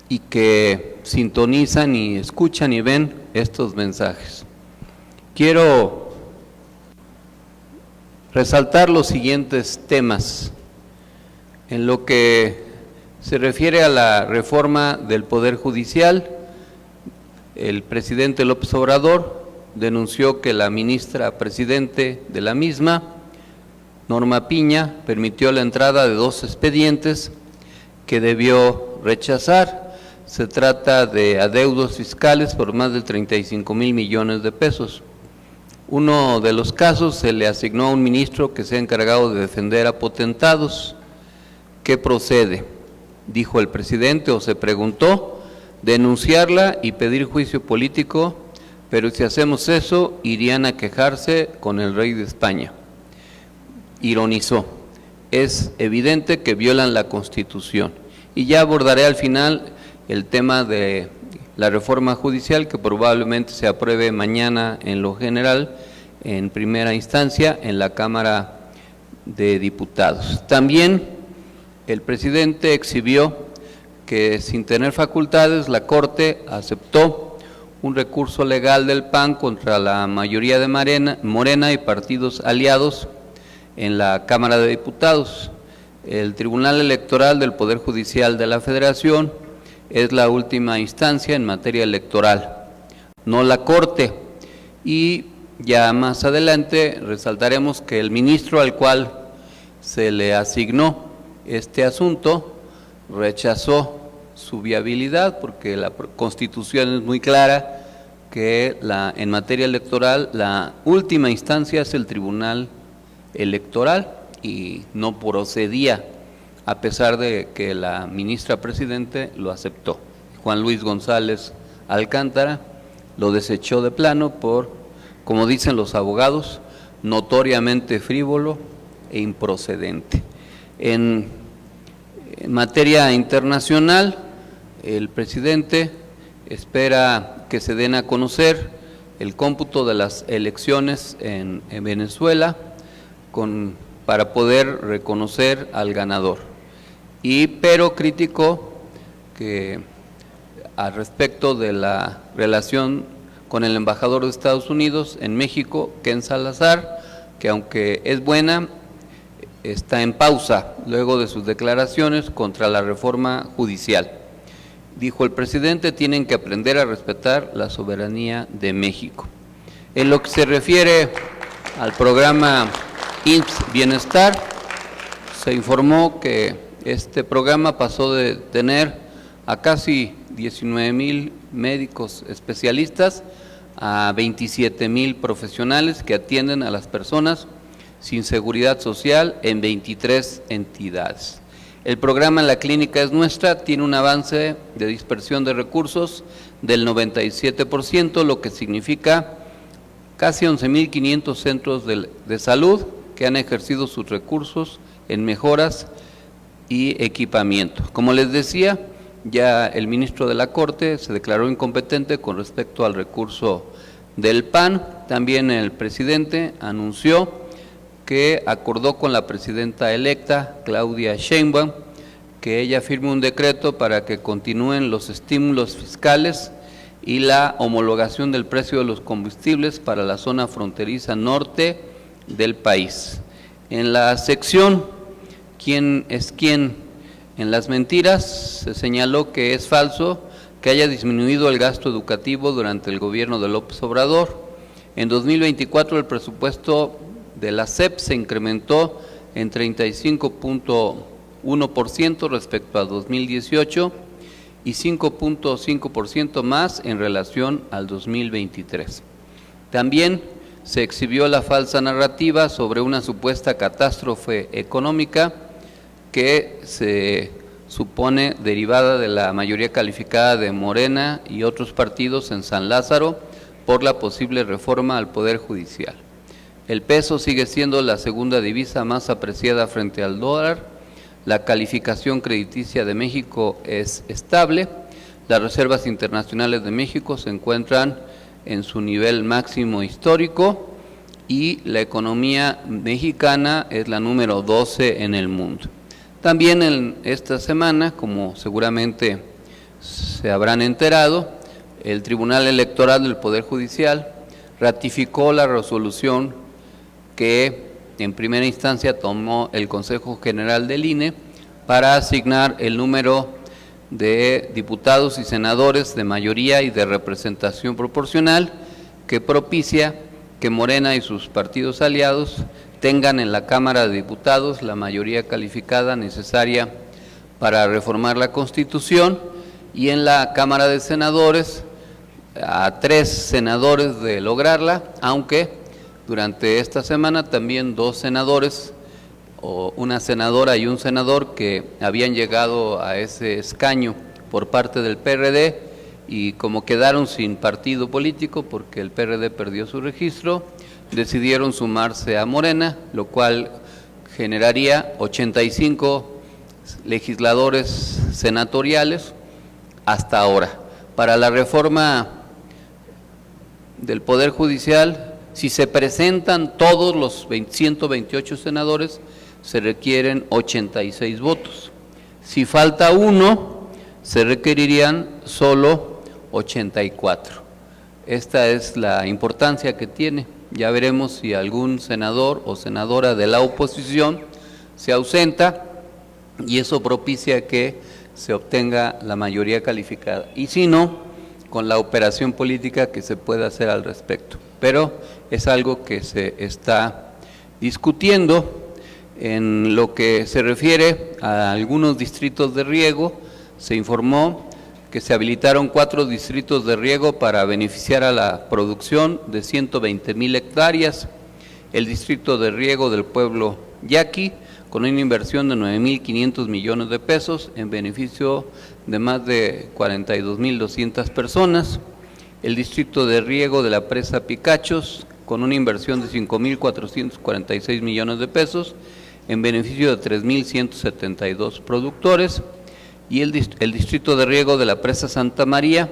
y que sintonizan y escuchan y ven estos mensajes. Quiero resaltar los siguientes temas. En lo que se refiere a la reforma del Poder Judicial, el presidente López Obrador denunció que la ministra presidente de la misma, Norma Piña, permitió la entrada de 2 expedientes que debió rechazar. Se trata de adeudos fiscales por más de 35,000 millones de pesos. Uno de los casos se le asignó a un ministro que se ha encargado de defender a potentados. ¿Qué procede?, dijo el presidente, o se preguntó, denunciarla y pedir juicio político, pero si hacemos eso, irían a quejarse con el rey de España. Ironizó. Es evidente que violan la Constitución. Y ya abordaré al final el tema de la reforma judicial, que probablemente se apruebe mañana en lo general, en primera instancia, en la Cámara de Diputados. También el presidente exhibió que sin tener facultades, la Corte aceptó un recurso legal del PAN contra la mayoría de Morena y partidos aliados en la Cámara de Diputados. El Tribunal Electoral del Poder Judicial de la Federación es la última instancia en materia electoral, no la Corte. Y ya más adelante resaltaremos que el ministro al cual se le asignó este asunto rechazó su viabilidad, porque la Constitución es muy clara que en materia electoral la última instancia es el Tribunal Electoral y no procedía, a pesar de que la ministra presidente lo aceptó. Juan Luis González Alcántara lo desechó de plano por, como dicen los abogados, notoriamente frívolo e improcedente. En materia internacional, el presidente espera que se den a conocer el cómputo de las elecciones en Venezuela para poder reconocer al ganador. Pero criticó que al respecto de la relación con el embajador de Estados Unidos en México, Ken Salazar, que aunque es buena, está en pausa luego de sus declaraciones contra la reforma judicial. Dijo el presidente, tienen que aprender a respetar la soberanía de México. En lo que se refiere al programa IMSS Bienestar, se informó que este programa pasó de tener a casi 19,000 médicos especialistas a 27,000 profesionales que atienden a las personas sin seguridad social en 23 entidades. El programa La Clínica es Nuestra tiene un avance de dispersión de recursos del 97%, lo que significa casi 11,500 centros de salud que han ejercido sus recursos en mejoras y equipamiento. Como les decía, ya el ministro de la Corte se declaró incompetente con respecto al recurso del PAN. También el presidente anunció que acordó con la presidenta electa, Claudia Sheinbaum, que ella firme un decreto para que continúen los estímulos fiscales y la homologación del precio de los combustibles para la zona fronteriza norte del país. En la sección ¿Quién es quién? En las mentiras, se señaló que es falso que haya disminuido el gasto educativo durante el gobierno de López Obrador. En 2024 el presupuesto de la SEP se incrementó en 35.1% respecto a 2018 y 5.5% más en relación al 2023. También se exhibió la falsa narrativa sobre una supuesta catástrofe económica que se supone derivada de la mayoría calificada de Morena y otros partidos en San Lázaro por la posible reforma al Poder Judicial. El peso sigue siendo la segunda divisa más apreciada frente al dólar, la calificación crediticia de México es estable, las reservas internacionales de México se encuentran en su nivel máximo histórico y la economía mexicana es la número 12 en el mundo. También en esta semana, como seguramente se habrán enterado, el Tribunal Electoral del Poder Judicial ratificó la resolución que en primera instancia tomó el Consejo General del INE para asignar el número de diputados y senadores de mayoría y de representación proporcional que propicia que Morena y sus partidos aliados tengan en la Cámara de Diputados la mayoría calificada necesaria para reformar la Constitución y en la Cámara de Senadores a 3 senadores de lograrla, aunque durante esta semana también 2 senadores, o una senadora y un senador que habían llegado a ese escaño por parte del PRD y como quedaron sin partido político porque el PRD perdió su registro, decidieron sumarse a Morena, lo cual generaría 85 legisladores senatoriales hasta ahora. Para la reforma del Poder Judicial, si se presentan todos los 128 senadores, se requieren 86 votos. Si falta uno, se requerirían solo 84. Esta es la importancia que tiene. Ya veremos si algún senador o senadora de la oposición se ausenta y eso propicia que se obtenga la mayoría calificada. Y si no, con la operación política que se pueda hacer al respecto. Pero es algo que se está discutiendo. En lo que se refiere a algunos distritos de riego, se informó que se habilitaron 4 distritos de riego para beneficiar a la producción de 120,000 hectáreas. El distrito de riego del pueblo Yaqui, con una inversión de 9,500 millones de pesos en beneficio de más de 42,200 personas. El distrito de riego de la presa Picachos, con una inversión de 5,446 millones de pesos en beneficio de 3,172 productores. Y el distrito de riego de la presa Santa María,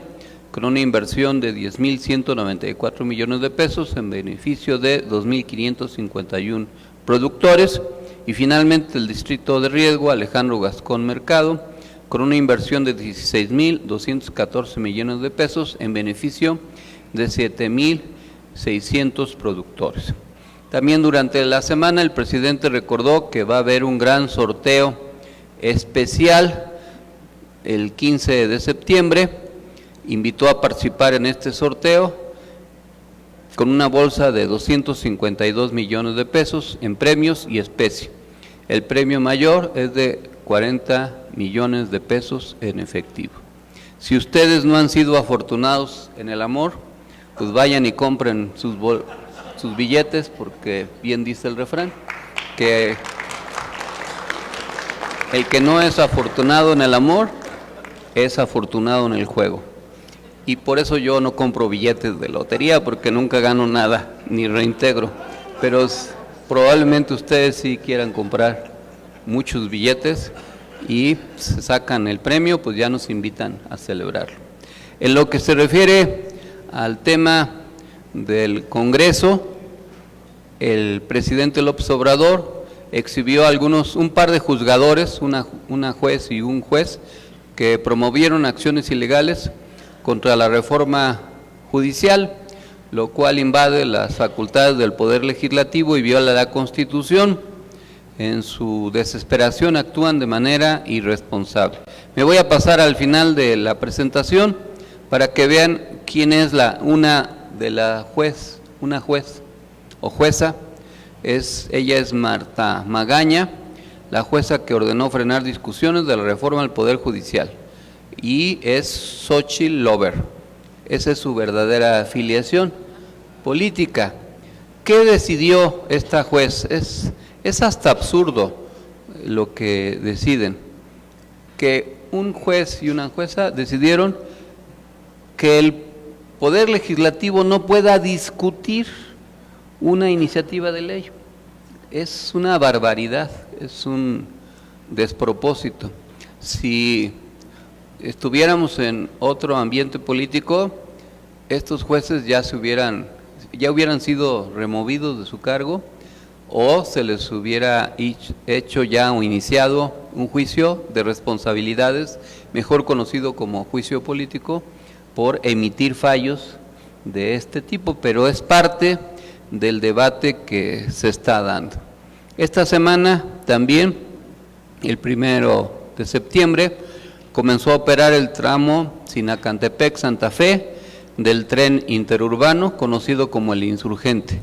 con una inversión de 10,194 millones de pesos en beneficio de 2,551 productores. Y finalmente el distrito de riego Alejandro Gascón Mercado, con una inversión de 16,214 millones de pesos en beneficio de 7,600 productores. También durante la semana el presidente recordó que va a haber un gran sorteo especial el 15 de septiembre, invitó a participar en este sorteo con una bolsa de 252 millones de pesos en premios y especie. El premio mayor es de 40 millones de pesos en efectivo. Si ustedes no han sido afortunados en el amor, pues vayan y compren sus billetes, porque bien dice el refrán, que el que no es afortunado en el amor, es afortunado en el juego. Y por eso yo no compro billetes de lotería, porque nunca gano nada, ni reintegro. Pero probablemente ustedes sí quieran comprar muchos billetes y se sacan el premio, pues ya nos invitan a celebrarlo. En lo que se refiere al tema del Congreso, el presidente López Obrador exhibió un par de juzgadores, una juez y un juez, que promovieron acciones ilegales contra la reforma judicial, lo cual invade las facultades del Poder Legislativo y viola la Constitución. En su desesperación actúan de manera irresponsable. Me voy a pasar al final de la presentación para que vean quién es una juez o jueza. Ella es Marta Magaña, la jueza que ordenó frenar discusiones de la reforma al Poder Judicial, y es Xochitl Lover. Esa es su verdadera afiliación política. ¿Qué decidió esta juez? Es hasta absurdo lo que deciden, que un juez y una jueza decidieron que el Poder Legislativo no pueda discutir una iniciativa de ley. Es una barbaridad, es un despropósito. Si estuviéramos en otro ambiente político, estos jueces ya hubieran sido removidos de su cargo, o se les hubiera hecho ya o iniciado un juicio de responsabilidades, mejor conocido como juicio político, por emitir fallos de este tipo, pero es parte del debate que se está dando. Esta semana también, el 1 de septiembre, comenzó a operar el tramo Sinacantepec-Santa Fe del tren interurbano, conocido como el Insurgente.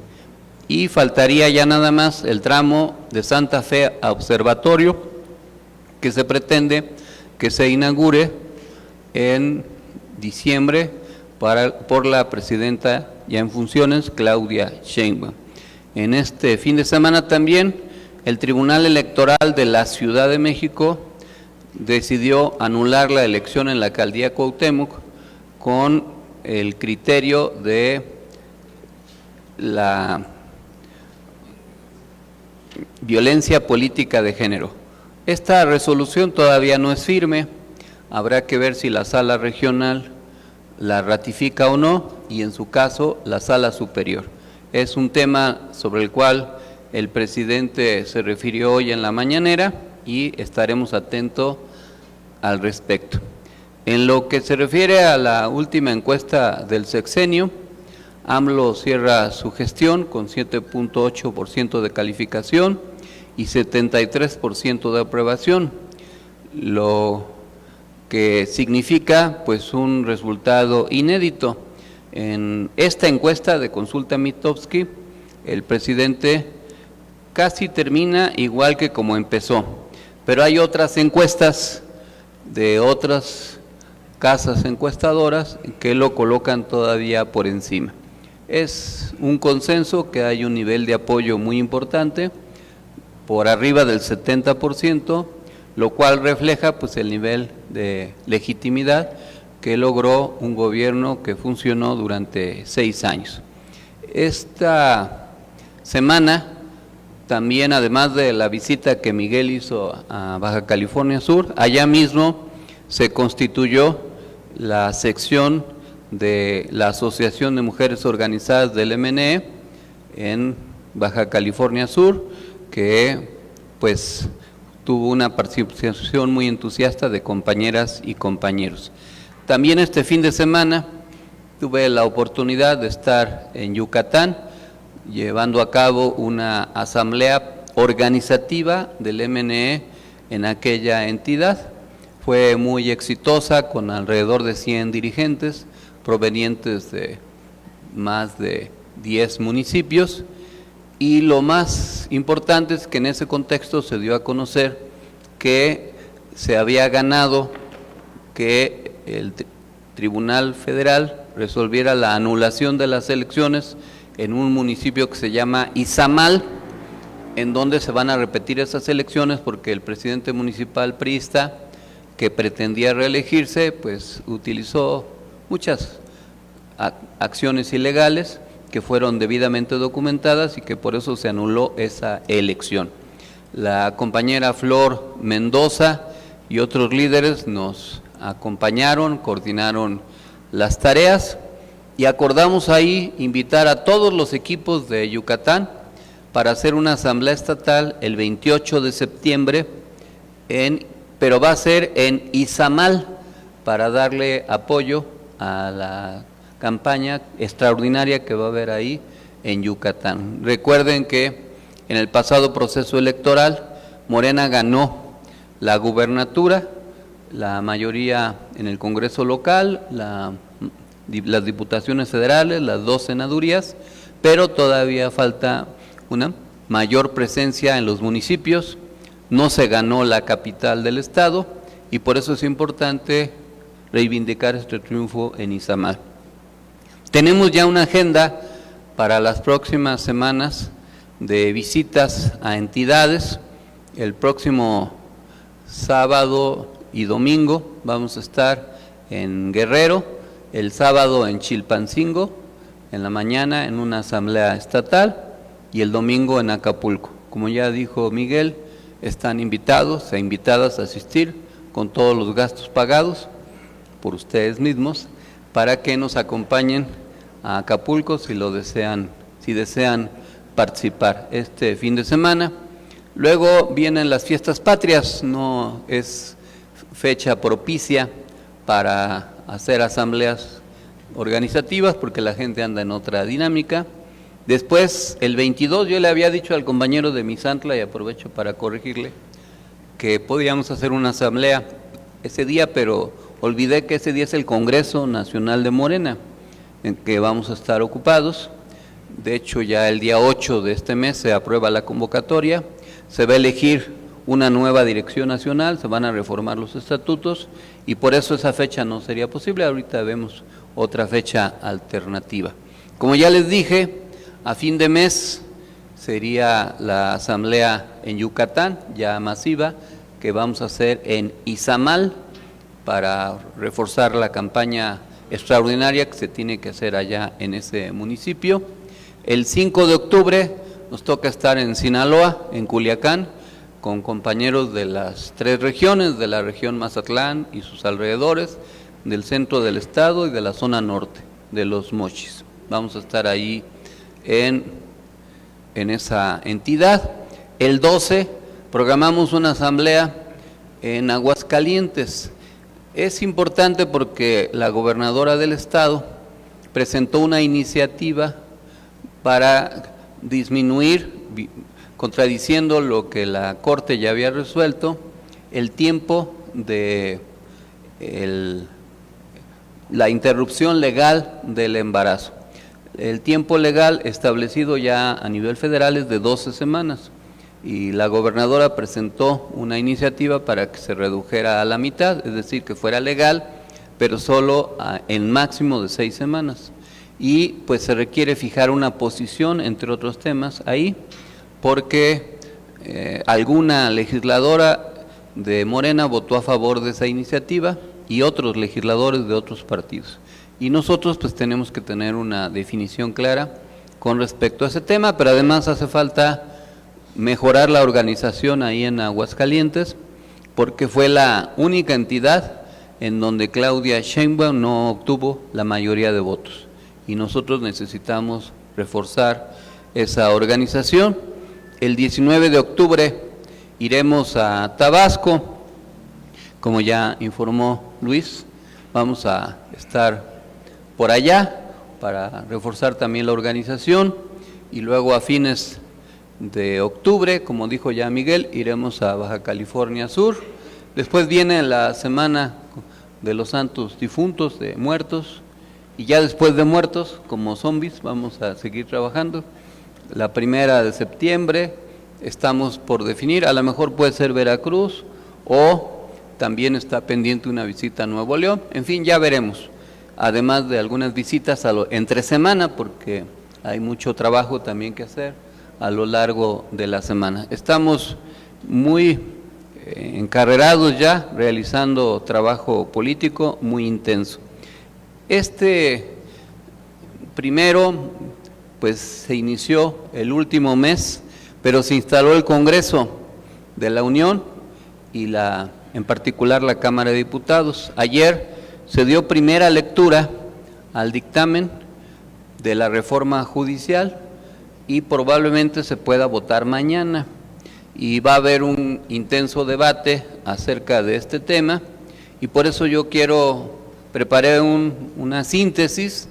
Y faltaría ya nada más el tramo de Santa Fe a Observatorio, que se pretende que se inaugure en diciembre por la presidenta ya en funciones, Claudia Sheinbaum. En este fin de semana también el Tribunal Electoral de la Ciudad de México decidió anular la elección en la alcaldía Cuauhtémoc con el criterio de la violencia política de género. Esta resolución todavía no es firme, habrá que ver si la sala regional la ratifica o no, y en su caso la sala superior. Es un tema sobre el cual el presidente se refirió hoy en la mañanera y estaremos atentos al respecto. En lo que se refiere a la última encuesta del sexenio, AMLO cierra su gestión con 7.8% de calificación y 73% de aprobación, lo que significa pues un resultado inédito. En esta encuesta de Consulta Mitofsky, el presidente casi termina igual que como empezó, pero hay otras encuestas de otras casas encuestadoras que lo colocan todavía por encima. Es un consenso que hay un nivel de apoyo muy importante, por arriba del 70%, lo cual refleja pues el nivel de legitimidad que logró un gobierno que funcionó durante 6 años. Esta semana también, además de la visita que Miguel hizo a Baja California Sur, allá mismo se constituyó la sección de la Asociación de Mujeres Organizadas del MNE en Baja California Sur, que pues tuvo una participación muy entusiasta de compañeras y compañeros. También este fin de semana tuve la oportunidad de estar en Yucatán llevando a cabo una asamblea organizativa del MNE en aquella entidad. Fue muy exitosa, con alrededor de 100 dirigentes provenientes de más de 10 municipios, y lo más importante es que en ese contexto se dio a conocer que se había ganado que el Tribunal Federal resolviera la anulación de las elecciones en un municipio que se llama Izamal, en donde se van a repetir esas elecciones porque el presidente municipal priista, que pretendía reelegirse, pues utilizó muchas acciones ilegales que fueron debidamente documentadas y que por eso se anuló esa elección. La compañera Flor Mendoza y otros líderes nos acompañaron, coordinaron las tareas y acordamos ahí invitar a todos los equipos de Yucatán para hacer una asamblea estatal el 28 de septiembre, pero va a ser en Izamal, para darle apoyo a la campaña extraordinaria que va a haber ahí en Yucatán. Recuerden que en el pasado proceso electoral Morena ganó la gubernatura, la mayoría en el Congreso local, las diputaciones federales, las 2 senadurías, pero todavía falta una mayor presencia en los municipios. No se ganó la capital del estado y por eso es importante reivindicar este triunfo en Izamal. Tenemos ya una agenda para las próximas semanas de visitas a entidades. El próximo sábado y domingo vamos a estar en Guerrero, el sábado en Chilpancingo, en la mañana en una asamblea estatal y el domingo en Acapulco. Como ya dijo Miguel, están invitados e invitadas a asistir con todos los gastos pagados por ustedes mismos para que nos acompañen a Acapulco si desean participar este fin de semana. Luego vienen las fiestas patrias, no es fecha propicia para hacer asambleas organizativas porque la gente anda en otra dinámica. Después, el 22, yo le había dicho al compañero de Misantla, y aprovecho para corregirle, que podíamos hacer una asamblea ese día, pero olvidé que ese día es el Congreso Nacional de Morena, en que vamos a estar ocupados. De hecho, ya el día 8 de este mes se aprueba la convocatoria, se va a elegir una nueva dirección nacional, se van a reformar los estatutos y por eso esa fecha no sería posible. Ahorita vemos otra fecha alternativa. Como ya les dije, a fin de mes sería la asamblea en Yucatán, ya masiva, que vamos a hacer en Izamal para reforzar la campaña extraordinaria que se tiene que hacer allá en ese municipio. El 5 de octubre nos toca estar en Sinaloa, en Culiacán, con compañeros de las 3 regiones, de la región Mazatlán y sus alrededores, del centro del estado y de la zona norte, de los Mochis. Vamos a estar ahí en esa entidad. El 12 programamos una asamblea en Aguascalientes. Es importante porque la gobernadora del estado presentó una iniciativa para disminuir, contradiciendo lo que la Corte ya había resuelto, el tiempo de la interrupción legal del embarazo. El tiempo legal establecido ya a nivel federal es de 12 semanas y la gobernadora presentó una iniciativa para que se redujera a la mitad, es decir, que fuera legal, pero solo en máximo de 6 semanas. Y pues se requiere fijar una posición, entre otros temas, ahí, porque alguna legisladora de Morena votó a favor de esa iniciativa y otros legisladores de otros partidos. Y nosotros pues tenemos que tener una definición clara con respecto a ese tema, pero además hace falta mejorar la organización ahí en Aguascalientes, porque fue la única entidad en donde Claudia Sheinbaum no obtuvo la mayoría de votos. Y nosotros necesitamos reforzar esa organización. El 19 de octubre iremos a Tabasco, como ya informó Luis, vamos a estar por allá para reforzar también la organización y luego a fines de octubre, como dijo ya Miguel, iremos a Baja California Sur. Después viene la semana de los santos difuntos, de muertos, y ya después de muertos, como zombies, vamos a seguir trabajando. La 1 de septiembre estamos por definir, a lo mejor puede ser Veracruz o también está pendiente una visita a Nuevo León, en fin, ya veremos. Además de algunas visitas entre semana, porque hay mucho trabajo también que hacer a lo largo de la semana. Estamos muy encarrerados ya, realizando trabajo político muy intenso. Primero, pues se inició el último mes, pero se instaló el Congreso de la Unión y en particular la Cámara de Diputados. Ayer se dio primera lectura al dictamen de la reforma judicial y probablemente se pueda votar mañana. Y va a haber un intenso debate acerca de este tema y por eso yo preparé una síntesis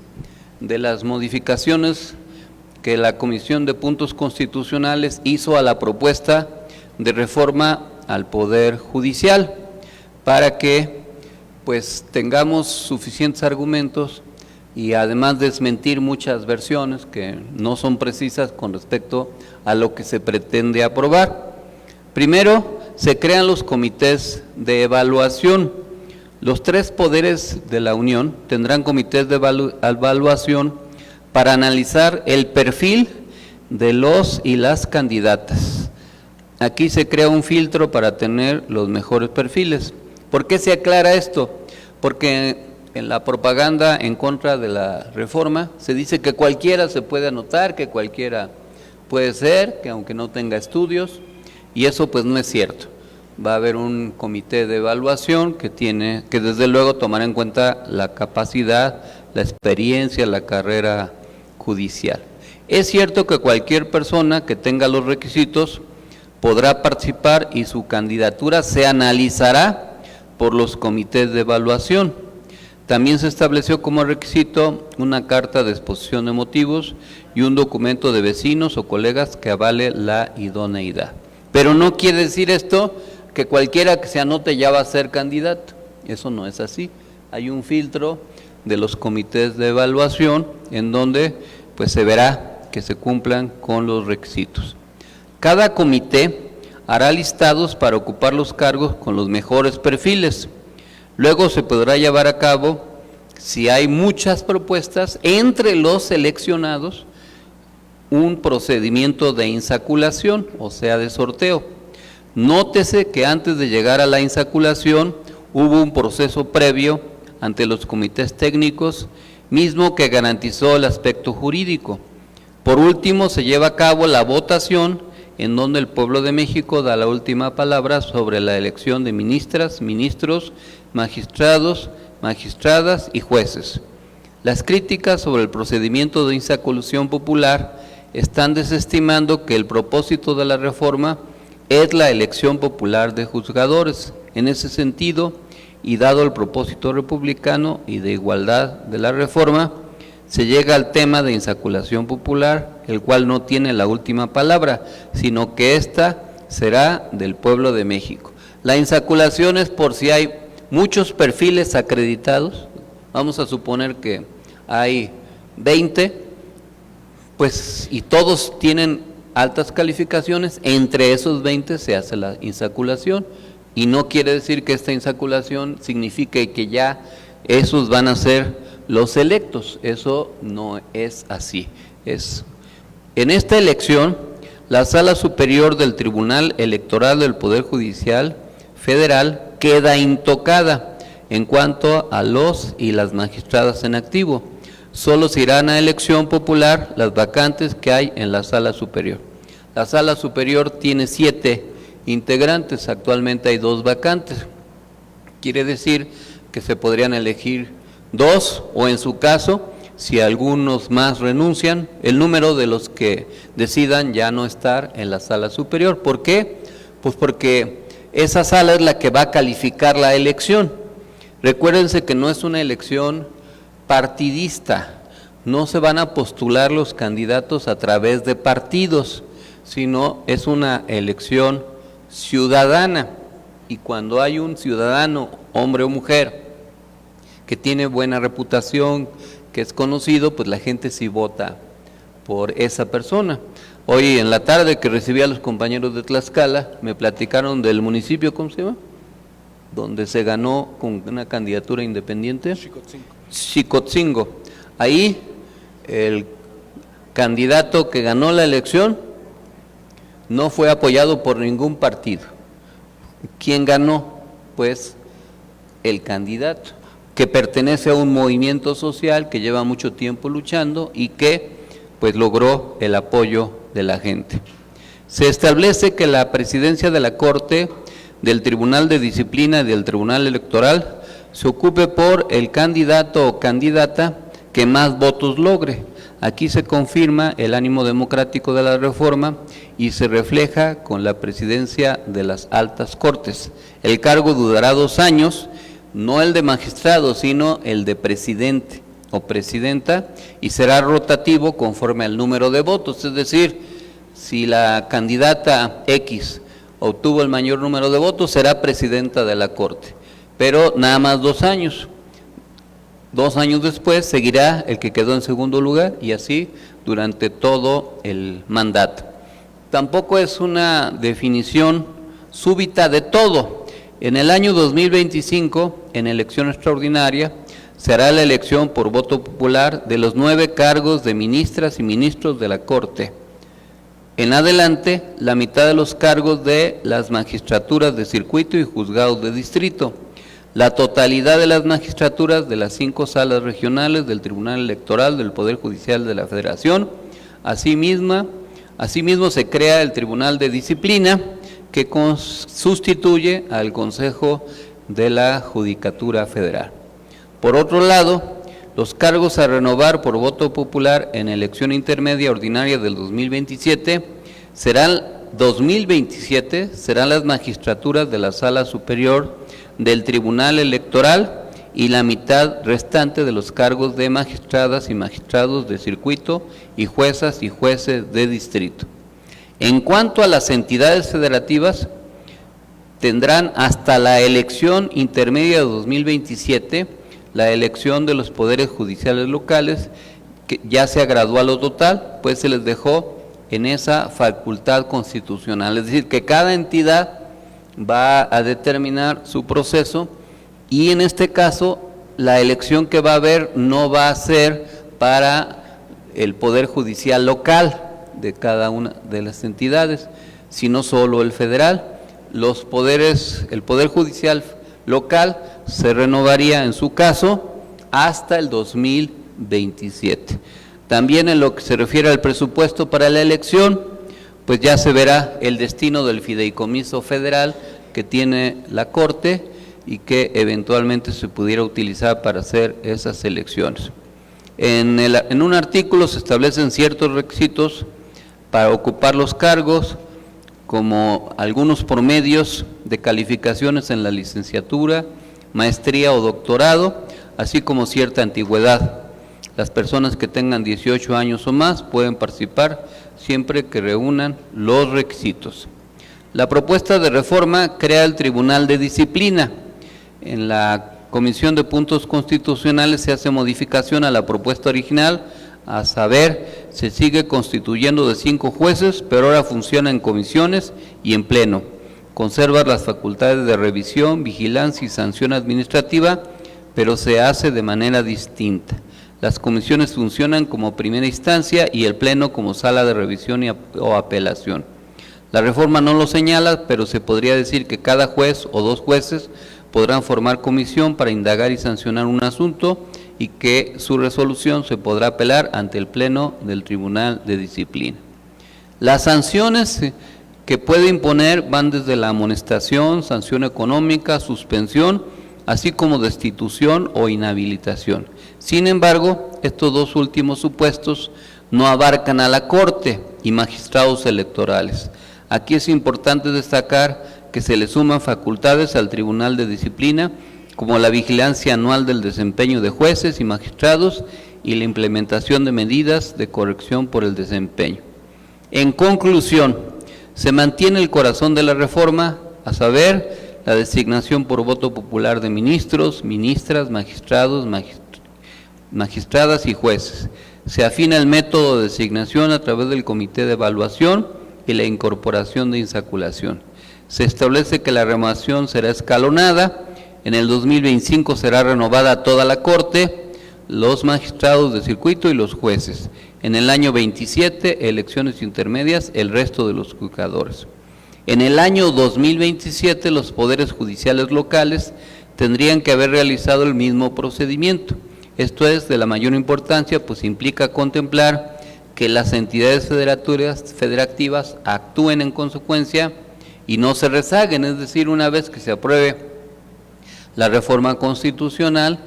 de las modificaciones que la Comisión de Puntos Constitucionales hizo a la propuesta de reforma al Poder Judicial para que pues tengamos suficientes argumentos y además desmentir muchas versiones que no son precisas con respecto a lo que se pretende aprobar. Primero, se crean los comités de evaluación. Los 3 poderes de la Unión tendrán comités de evaluación para analizar el perfil de los y las candidatas. Aquí se crea un filtro para tener los mejores perfiles. ¿Por qué se aclara esto? Porque en la propaganda en contra de la reforma se dice que cualquiera se puede anotar, que cualquiera puede ser, que aunque no tenga estudios, y eso pues no es cierto. Va a haber un comité de evaluación que tiene que desde luego tomar en cuenta la capacidad, la experiencia, la carrera judicial. Es cierto que cualquier persona que tenga los requisitos podrá participar y su candidatura se analizará por los comités de evaluación. También se estableció como requisito una carta de exposición de motivos y un documento de vecinos o colegas que avale la idoneidad. Pero no quiere decir esto que cualquiera que se anote ya va a ser candidato. Eso no es así. Hay un filtro de los comités de evaluación en donde pues se verá que se cumplan con los requisitos. Cada comité hará listados para ocupar los cargos con los mejores perfiles. Luego se podrá llevar a cabo, si hay muchas propuestas, entre los seleccionados, un procedimiento de insaculación, o sea, de sorteo. Nótese que antes de llegar a la insaculación hubo un proceso previo ante los comités técnicos, mismo que garantizó el aspecto jurídico. Por último, se lleva a cabo la votación, en donde el pueblo de México da la última palabra sobre la elección de ministras, ministros, magistrados, magistradas y jueces. Las críticas sobre el procedimiento de insaculación popular están desestimando que el propósito de la reforma es la elección popular de juzgadores. En ese sentido, y dado el propósito republicano y de igualdad de la reforma, se llega al tema de insaculación popular, el cual no tiene la última palabra, sino que ésta será del pueblo de México. La insaculación es por si hay muchos perfiles acreditados, vamos a suponer que hay 20, pues, y todos tienen altas calificaciones, entre esos 20 se hace la insaculación, y no quiere decir que esta insaculación signifique que ya esos van a ser los electos, eso no es así. En esta elección, la Sala Superior del Tribunal Electoral del Poder Judicial Federal queda intocada en cuanto a los y las magistradas en activo. Solo se irán a elección popular las vacantes que hay en la Sala Superior. La Sala Superior tiene 7 integrantes, actualmente hay 2 vacantes. Quiere decir que se podrían elegir 2 o, en su caso, si algunos más renuncian, el número de los que decidan ya no estar en la Sala Superior. ¿Por qué? Pues porque esa sala es la que va a calificar la elección. Recuérdense que no es una elección partidista, no se van a postular los candidatos a través de partidos, sino es una elección ciudadana, y cuando hay un ciudadano, hombre o mujer, que tiene buena reputación, que es conocido, pues la gente sí vota por esa persona. Hoy en la tarde que recibí a los compañeros de Tlaxcala, me platicaron del municipio, ¿cómo se llama?, donde se ganó con una candidatura independiente. Xicotzingo. Ahí el candidato que ganó la elección no fue apoyado por ningún partido. ¿Quién ganó? Pues el candidato, que pertenece a un movimiento social que lleva mucho tiempo luchando y que pues logró el apoyo de la gente. Se establece que la presidencia de la Corte, del Tribunal de Disciplina y del Tribunal Electoral se ocupe por el candidato o candidata que más votos logre. Aquí se confirma el ánimo democrático de la reforma y se refleja con la presidencia de las altas cortes. El cargo durará 2 años, no el de magistrado, sino el de presidente o presidenta, y será rotativo conforme al número de votos. Es decir, si la candidata X obtuvo el mayor número de votos, será presidenta de la Corte, pero nada más 2 años. 2 años después seguirá el que quedó en segundo lugar, y así durante todo el mandato. Tampoco es una definición súbita de todo. En el año 2025, en elección extraordinaria, se hará la elección por voto popular de los 9 cargos de ministras y ministros de la Corte. En adelante, la mitad de los cargos de las magistraturas de circuito y juzgados de distrito. La totalidad de las magistraturas de las 5 salas regionales del Tribunal Electoral del Poder Judicial de la Federación. Asimismo, se crea el Tribunal de Disciplina, que sustituye al Consejo de la Judicatura Federal. Por otro lado, los cargos a renovar por voto popular en elección intermedia ordinaria del 2027 serán las magistraturas de la Sala Superior del Tribunal Electoral y la mitad restante de los cargos de magistradas y magistrados de circuito y juezas y jueces de distrito. En cuanto a las entidades federativas, tendrán hasta la elección intermedia de 2027 la elección de los poderes judiciales locales, que ya sea gradual o total, pues se les dejó en esa facultad constitucional. Es decir, que cada entidad va a determinar su proceso y en este caso la elección que va a haber no va a ser para el Poder Judicial local de cada una de las entidades, sino solo el federal. Los poderes, el Poder Judicial local se renovaría en su caso hasta el 2027. También en lo que se refiere al presupuesto para la elección, pues ya se verá el destino del fideicomiso federal que tiene la Corte y que eventualmente se pudiera utilizar para hacer esas elecciones. En un artículo se establecen ciertos requisitos para ocupar los cargos, como algunos promedios de calificaciones en la licenciatura, maestría o doctorado, así como cierta antigüedad. Las personas que tengan 18 años o más pueden participar siempre que reúnan los requisitos. La propuesta de reforma crea el Tribunal de Disciplina. En la Comisión de Puntos Constitucionales se hace modificación a la propuesta original, a saber, se sigue constituyendo de 5 jueces, pero ahora funciona en comisiones y en pleno. Conserva las facultades de revisión, vigilancia y sanción administrativa, pero se hace de manera distinta. Las comisiones funcionan como primera instancia y el pleno como sala de revisión o apelación. La reforma no lo señala, pero se podría decir que cada juez o 2 jueces podrán formar comisión para indagar y sancionar un asunto y que su resolución se podrá apelar ante el Pleno del Tribunal de Disciplina. Las sanciones que puede imponer van desde la amonestación, sanción económica, suspensión, así como destitución o inhabilitación. Sin embargo, estos 2 últimos supuestos no abarcan a la Corte y magistrados electorales. Aquí es importante destacar que se le suman facultades al Tribunal de Disciplina, como la vigilancia anual del desempeño de jueces y magistrados y la implementación de medidas de corrección por el desempeño. En conclusión, se mantiene el corazón de la reforma, a saber, la designación por voto popular de ministros, ministras, magistrados, magistradas y jueces. Se afina el método de designación a través del comité de evaluación y la incorporación de insaculación. Se establece que la renovación será escalonada. En el 2025 será renovada toda la Corte, los magistrados de circuito y los jueces. En el año 27, elecciones intermedias, el resto de los juzgadores. En el año 2027, los poderes judiciales locales tendrían que haber realizado el mismo procedimiento. Esto es de la mayor importancia, pues implica contemplar que las entidades federativas actúen en consecuencia y no se rezaguen, es decir, una vez que se apruebe la reforma constitucional,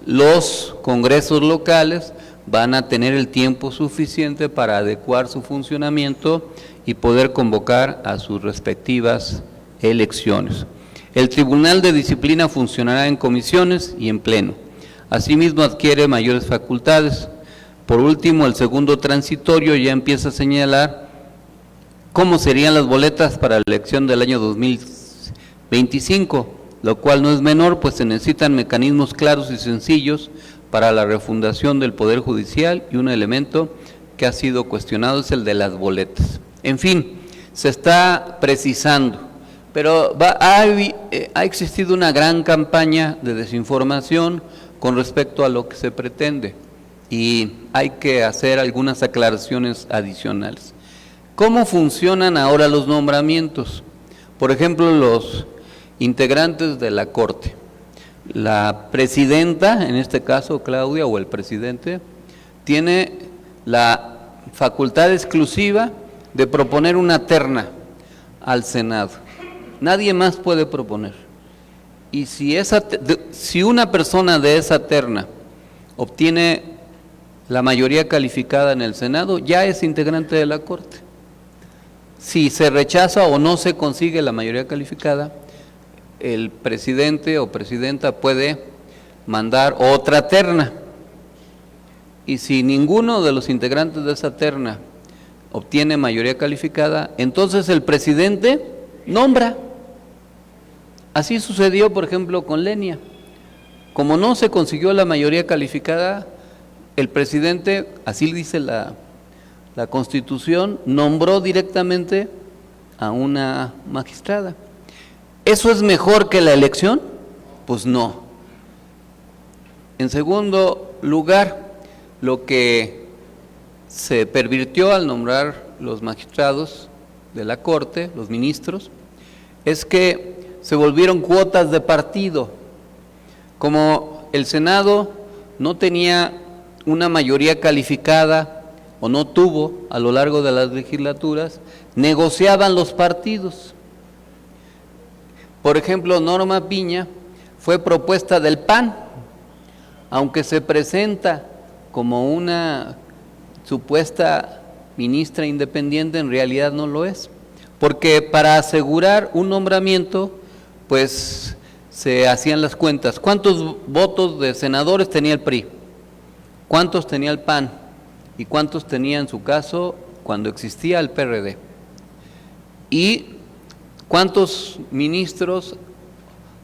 los congresos locales van a tener el tiempo suficiente para adecuar su funcionamiento y poder convocar a sus respectivas elecciones. El Tribunal de Disciplina funcionará en comisiones y en pleno. Asimismo, adquiere mayores facultades. Por último, el segundo transitorio ya empieza a señalar cómo serían las boletas para la elección del año 2025, lo cual no es menor, pues se necesitan mecanismos claros y sencillos para la refundación del Poder Judicial, y un elemento que ha sido cuestionado es el de las boletas. En fin, se está precisando, pero ha existido una gran campaña de desinformación con respecto a lo que se pretende, y hay que hacer algunas aclaraciones adicionales. ¿Cómo funcionan ahora los nombramientos? Por ejemplo, los integrantes de la Corte. La presidenta, en este caso Claudia, o el presidente, tiene la facultad exclusiva de proponer una terna al Senado. Nadie más puede proponer. Y si una persona de esa terna obtiene la mayoría calificada en el Senado, ya es integrante de la Corte. Si se rechaza o no se consigue la mayoría calificada, el presidente o presidenta puede mandar otra terna. Y si ninguno de los integrantes de esa terna obtiene mayoría calificada, entonces el presidente nombra. Así sucedió, por ejemplo, con Lenia. Como no se consiguió la mayoría calificada, el presidente, así dice la la Constitución nombró directamente a una magistrada. ¿Eso es mejor que la elección? Pues no. En segundo lugar, lo que se pervirtió al nombrar los magistrados de la Corte, los ministros, es que se volvieron cuotas de partido. Como el Senado no tenía una mayoría calificada o no tuvo a lo largo de las legislaturas, negociaban los partidos. Por ejemplo, Norma Piña fue propuesta del PAN, aunque se presenta como una supuesta ministra independiente, en realidad no lo es, porque para asegurar un nombramiento, pues se hacían las cuentas. ¿Cuántos votos de senadores tenía el PRI? ¿Cuántos tenía el PAN? ¿Y cuántos tenía en su caso cuando existía el PRD? ¿Y cuántos ministros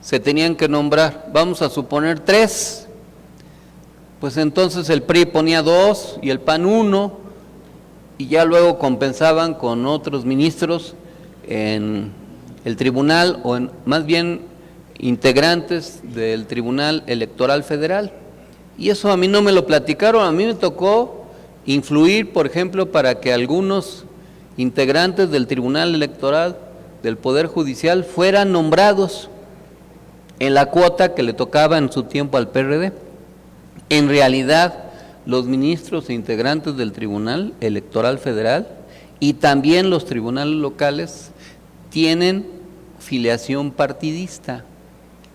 se tenían que nombrar? Vamos a suponer 3. Pues entonces el PRI ponía 2 y el PAN 1, y ya luego compensaban con otros ministros en el tribunal, o en, más bien integrantes del Tribunal Electoral Federal. Y eso a mí no me lo platicaron, a mí me tocó influir, por ejemplo, para que algunos integrantes del Tribunal Electoral del Poder Judicial fueran nombrados en la cuota que le tocaba en su tiempo al PRD. En realidad, los ministros e integrantes del Tribunal Electoral Federal y también los tribunales locales tienen filiación partidista.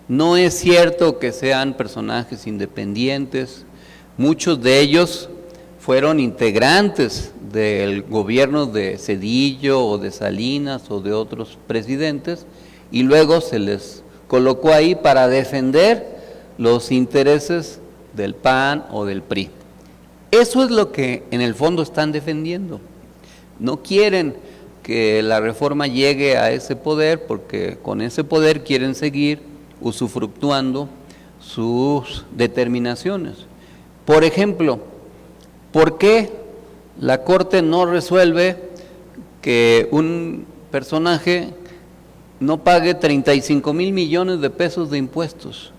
No es cierto que sean personajes independientes, muchos de ellos fueron integrantes del gobierno de Zedillo o de Salinas o de otros presidentes, y luego se les colocó ahí para defender los intereses del PAN o del PRI. Eso es lo que en el fondo están defendiendo. No quieren que la reforma llegue a ese poder, porque con ese poder quieren seguir usufructuando sus determinaciones. Por ejemplo, ¿por qué la Corte no resuelve que un personaje no pague 35,000 millones de pesos de impuestos?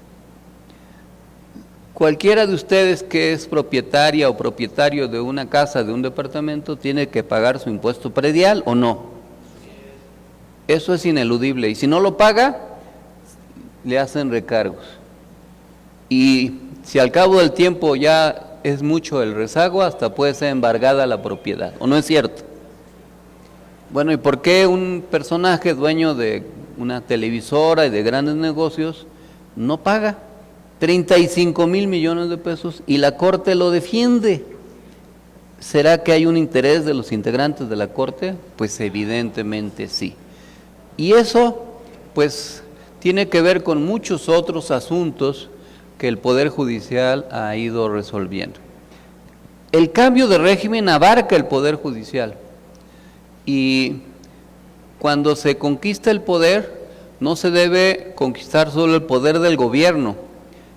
Cualquiera de ustedes que es propietaria o propietario de una casa, de un departamento, tiene que pagar su impuesto predial, ¿o no? Eso es ineludible, y si no lo paga, le hacen recargos. Y si al cabo del tiempo ya es mucho el rezago, hasta puede ser embargada la propiedad, ¿o no es cierto? Bueno, ¿y por qué un personaje dueño de una televisora y de grandes negocios no paga 35,000 millones de pesos y la Corte lo defiende? ¿Será que hay un interés de los integrantes de la Corte? Pues evidentemente sí. Y eso, pues, tiene que ver con muchos otros asuntos que el Poder Judicial ha ido resolviendo. El cambio de régimen abarca el Poder Judicial, y cuando se conquista el poder, no se debe conquistar solo el poder del gobierno,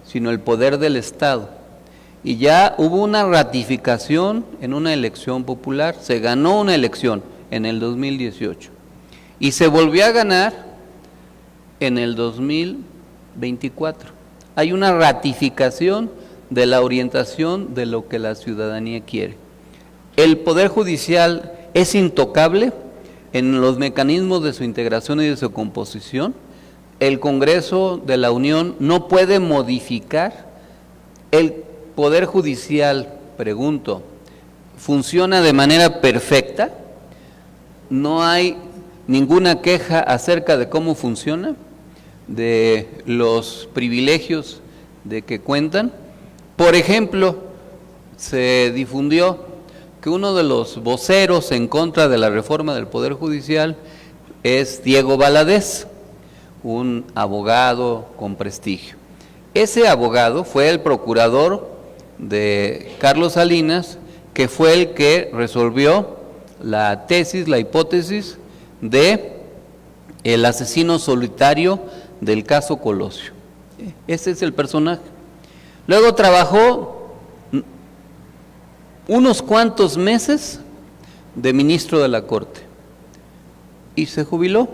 sino el poder del Estado. Y ya hubo una ratificación en una elección popular, se ganó una elección en el 2018 y se volvió a ganar en el 2024. Hay una ratificación de la orientación de lo que la ciudadanía quiere. El Poder Judicial es intocable en los mecanismos de su integración y de su composición. El Congreso de la Unión no puede modificar. El Poder Judicial, pregunto, ¿funciona de manera perfecta? ¿No hay ninguna queja acerca de cómo funciona, de los privilegios de que cuentan? Por ejemplo, se difundió que uno de los voceros en contra de la reforma del Poder Judicial es Diego Valadez, un abogado con prestigio. Ese abogado fue el procurador de Carlos Salinas, que fue el que resolvió la tesis, la hipótesis de el asesino solitario del caso Colosio. Ese es el personaje. Luego trabajó unos cuantos meses de ministro de la Corte y se jubiló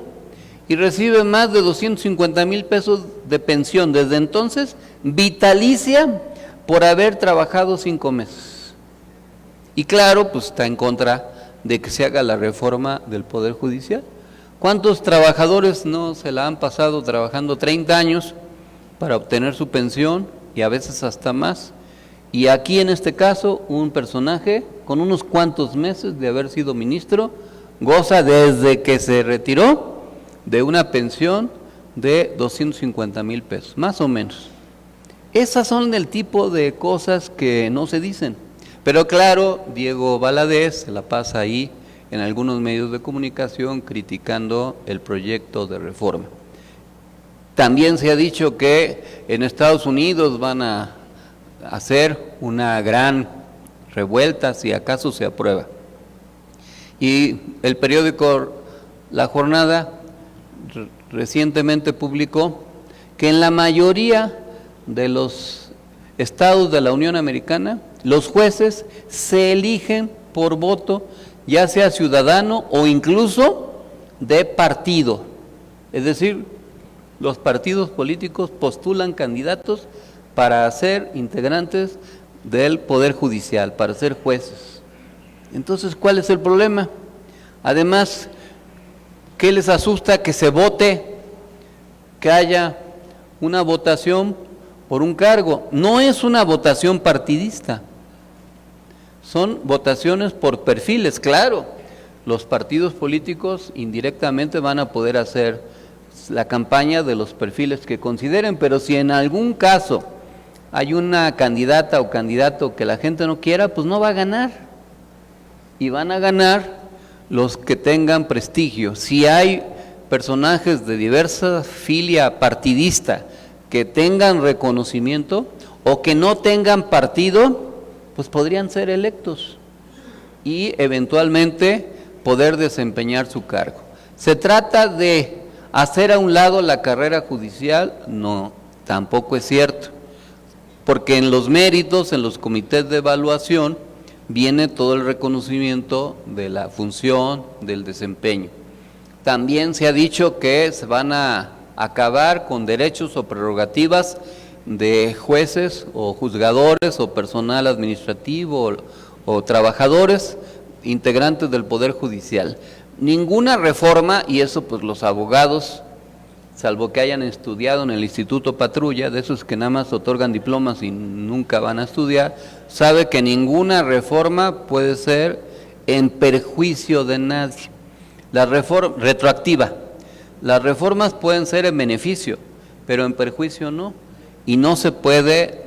y recibe más de 250,000 pesos de pensión desde entonces, vitalicia, por haber trabajado 5 meses. Y claro, pues está en contra de que se haga la reforma del Poder Judicial. ¿Cuántos trabajadores no se la han pasado trabajando 30 años para obtener su pensión y a veces hasta más? Y aquí en este caso, un personaje con unos cuantos meses de haber sido ministro, goza desde que se retiró de una pensión de 250,000 pesos, más o menos. Esas son el tipo de cosas que no se dicen. Pero claro, Diego Valadez se la pasa ahí en algunos medios de comunicación criticando el proyecto de reforma. También se ha dicho que en Estados Unidos van a hacer una gran revuelta si acaso se aprueba. Y el periódico La Jornada recientemente publicó que en la mayoría de los estados de la Unión Americana, los jueces se eligen por voto, ya sea ciudadano o incluso de partido. Es decir, los partidos políticos postulan candidatos para ser integrantes del Poder Judicial, para ser jueces. Entonces, ¿cuál es el problema? Además, ¿qué les asusta que se vote, que haya una votación por un cargo? No es una votación partidista, son votaciones por perfiles. Claro, los partidos políticos indirectamente van a poder hacer la campaña de los perfiles que consideren, pero si en algún caso hay una candidata o candidato que la gente no quiera, pues no va a ganar, y van a ganar los que tengan prestigio. Si hay personajes de diversa filia partidista que tengan reconocimiento o que no tengan partido, pues podrían ser electos y eventualmente poder desempeñar su cargo. ¿Se trata de hacer a un lado la carrera judicial? No, tampoco es cierto, porque en los méritos, en los comités de evaluación, viene todo el reconocimiento de la función, del desempeño. También se ha dicho que se van a acabar con derechos o prerrogativas de jueces o juzgadores o personal administrativo o trabajadores integrantes del Poder Judicial. Ninguna reforma, y eso pues los abogados, salvo que hayan estudiado en el Instituto Patrulla, de esos que nada más otorgan diplomas y nunca van a estudiar, sabe que ninguna reforma puede ser en perjuicio de nadie. La reforma retroactiva, las reformas pueden ser en beneficio, pero en perjuicio no, y no se puede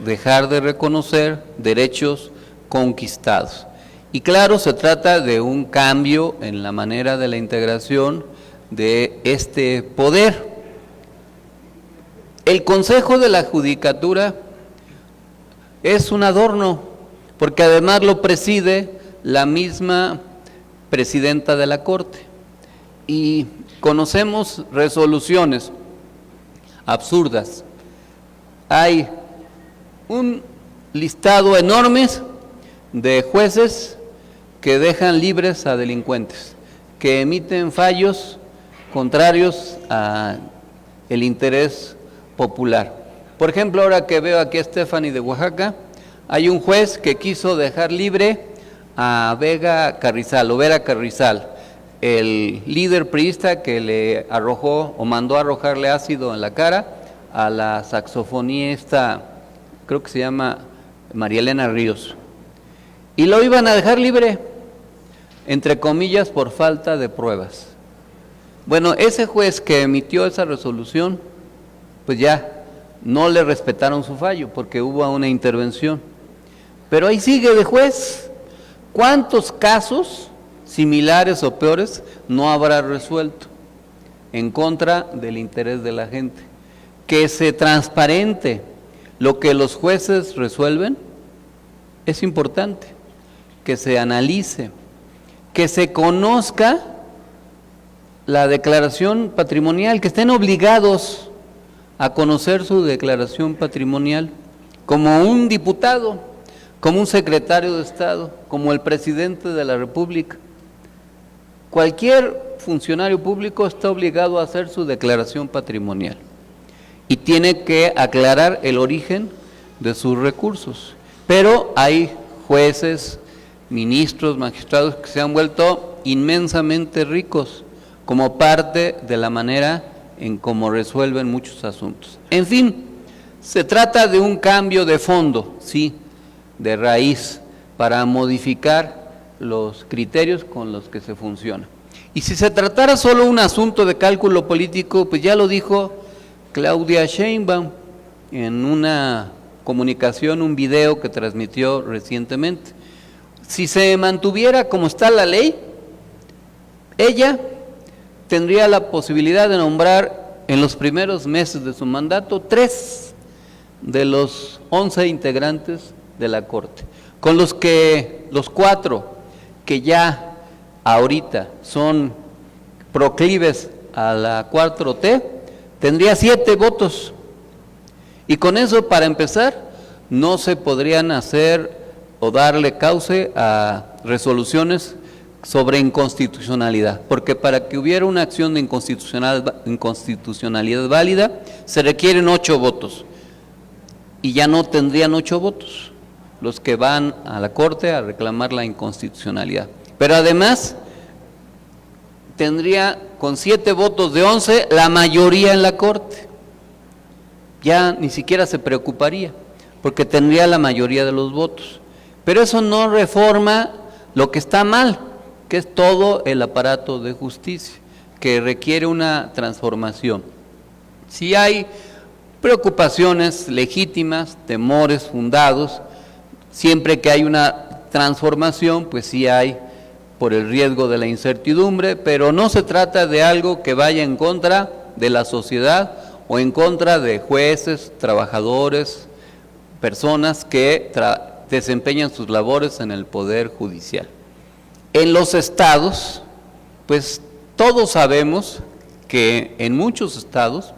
dejar de reconocer derechos conquistados. Y claro, se trata de un cambio en la manera de la integración de este poder. El Consejo de la Judicatura es un adorno, porque además lo preside la misma presidenta de la Corte, y conocemos resoluciones absurdas. Hay un listado enorme de jueces que dejan libres a delincuentes, que emiten fallos contrarios al interés popular. Por ejemplo, ahora que veo aquí a Stephanie de Oaxaca, hay un juez que quiso dejar libre a Vera Carrizal, el líder priista que le arrojó o mandó arrojarle ácido en la cara a la saxofonista, creo que se llama María Elena Ríos, y lo iban a dejar libre, entre comillas, por falta de pruebas. Bueno, ese juez que emitió esa resolución, pues ya no le respetaron su fallo porque hubo una intervención, pero ahí sigue de juez. ¿Cuántos casos similares o peores no habrá resuelto en contra del interés de la gente? Que se transparente lo que los jueces resuelven es importante, que se analice, que se conozca la declaración patrimonial, que estén obligados a conocer su declaración patrimonial, como un diputado. como un secretario de Estado, como el presidente de la República. Cualquier funcionario público está obligado a hacer su declaración patrimonial y tiene que aclarar el origen de sus recursos. Pero hay jueces, ministros, magistrados que se han vuelto inmensamente ricos como parte de la manera en cómo resuelven muchos asuntos. En fin, se trata de un cambio de fondo, sí, de raíz, para modificar los criterios con los que se funciona. Y si se tratara solo un asunto de cálculo político, pues ya lo dijo Claudia Sheinbaum en una comunicación, un video que transmitió recientemente. Si se mantuviera como está la ley, ella tendría la posibilidad de nombrar en los primeros meses de su mandato 3 de los 11 integrantes de la Corte, con los 4 que ya ahorita son proclives a la 4T, tendría 7 votos. Y con eso, para empezar, no se podrían hacer o darle cauce a resoluciones sobre inconstitucionalidad, porque para que hubiera una acción de inconstitucionalidad válida, se requieren 8 votos, y ya no tendrían 8 votos los que van a la Corte a reclamar la inconstitucionalidad. Pero además, tendría con 7 votos de 11 la mayoría en la Corte. Ya ni siquiera se preocuparía, porque tendría la mayoría de los votos. Pero eso no reforma lo que está mal, que es todo el aparato de justicia, que requiere una transformación. Si hay preocupaciones legítimas, temores fundados, siempre que hay una transformación, pues sí hay por el riesgo de la incertidumbre, pero no se trata de algo que vaya en contra de la sociedad o en contra de jueces, trabajadores, personas que desempeñan sus labores en el Poder Judicial. En los estados, pues todos sabemos que en muchos estados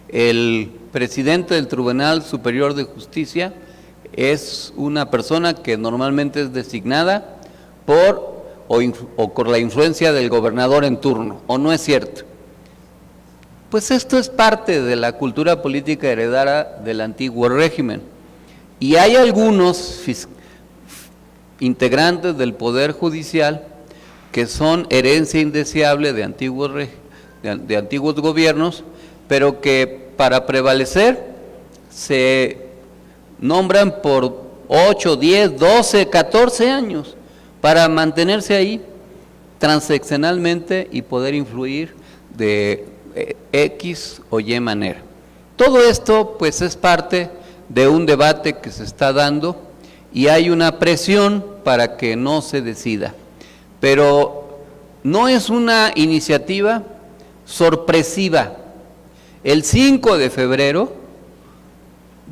el presidente del Tribunal Superior de Justicia es una persona que normalmente es designada por la influencia del gobernador en turno, ¿o no es cierto? Pues esto es parte de la cultura política heredada del antiguo régimen. Y hay algunos integrantes del Poder Judicial que son herencia indeseable de antiguos gobiernos, pero que para prevalecer se nombran por 8, 10, 12, 14 años para mantenerse ahí transeccionalmente y poder influir de X o Y manera. Todo esto pues es parte de un debate que se está dando y hay una presión para que no se decida. Pero no es una iniciativa sorpresiva. El 5 de febrero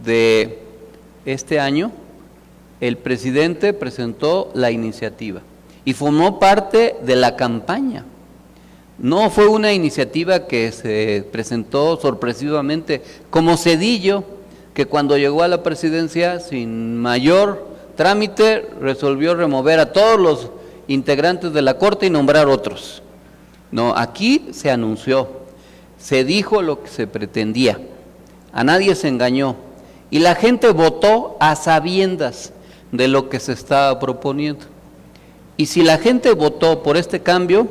de este año, el presidente presentó la iniciativa y formó parte de la campaña. No fue una iniciativa que se presentó sorpresivamente, como Zedillo, que cuando llegó a la presidencia sin mayor trámite resolvió remover a todos los integrantes de la Corte y nombrar otros. No, aquí se anunció, se dijo lo que se pretendía, a nadie se engañó y la gente votó a sabiendas de lo que se estaba proponiendo. Y si la gente votó por este cambio,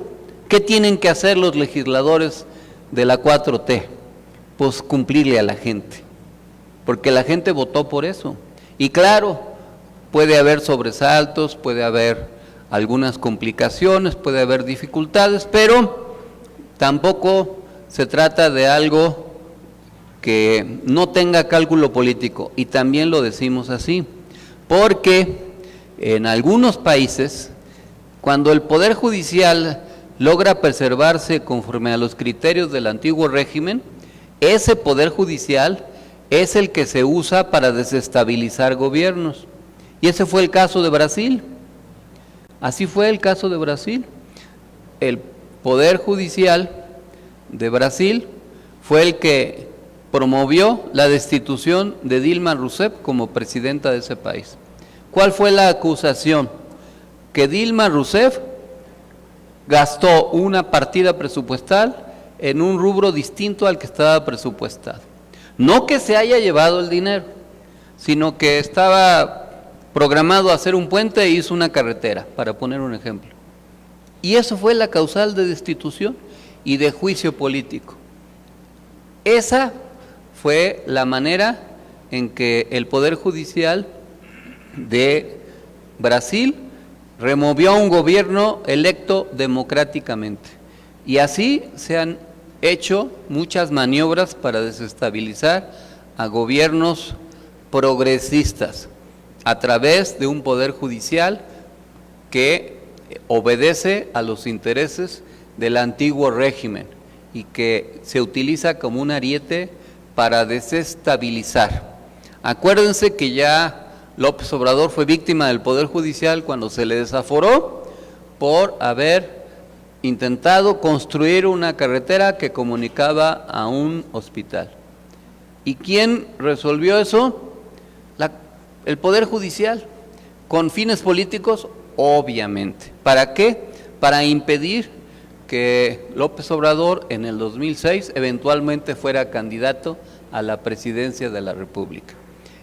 ¿qué tienen que hacer los legisladores de la 4T? Pues cumplirle a la gente, porque la gente votó por eso. Y claro, puede haber sobresaltos, puede haber algunas complicaciones, puede haber dificultades, pero tampoco se trata de algo que no tenga cálculo político, y también lo decimos así, porque en algunos países, cuando el Poder Judicial logra preservarse conforme a los criterios del antiguo régimen, ese Poder Judicial es el que se usa para desestabilizar gobiernos. Y ese fue el caso de Brasil. Así fue el caso de Brasil. El Poder Judicial de Brasil fue el que promovió la destitución de Dilma Rousseff como presidenta de ese país, ¿Cuál fue la acusación? Que Dilma Rousseff gastó una partida presupuestal en un rubro distinto al que estaba presupuestado. No que se haya llevado el dinero, sino que estaba programado a hacer un puente e hizo una carretera, para poner un ejemplo. Y eso fue la causal de destitución y de juicio político. Esa fue la manera en que el Poder Judicial de Brasil removió a un gobierno electo democráticamente. Y así se han hecho muchas maniobras para desestabilizar a gobiernos progresistas a través de un Poder Judicial que obedece a los intereses del antiguo régimen y que se utiliza como un ariete para desestabilizar. Acuérdense que ya López Obrador fue víctima del Poder Judicial cuando se le desaforó por haber intentado construir una carretera que comunicaba a un hospital. ¿Y quién resolvió eso? El Poder Judicial, con fines políticos, obviamente. ¿Para qué? Para impedir que López Obrador en el 2006 eventualmente fuera candidato a la presidencia de la República.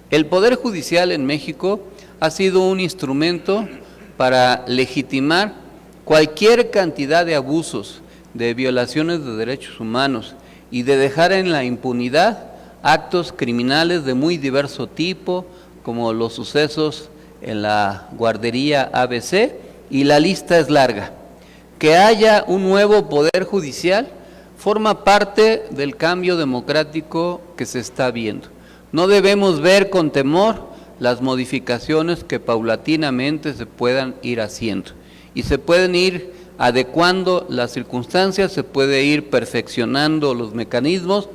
El Poder Judicial en México ha sido un instrumento para legitimar cualquier cantidad de abusos, de violaciones de derechos humanos y de dejar en la impunidad actos criminales de muy diverso tipo, como los sucesos en la guardería ABC, y la lista es larga. Que haya un nuevo Poder Judicial forma parte del cambio democrático que se está viendo. No debemos ver con temor las modificaciones que paulatinamente se puedan ir haciendo y se pueden ir adecuando las circunstancias, se puede ir perfeccionando los mecanismos,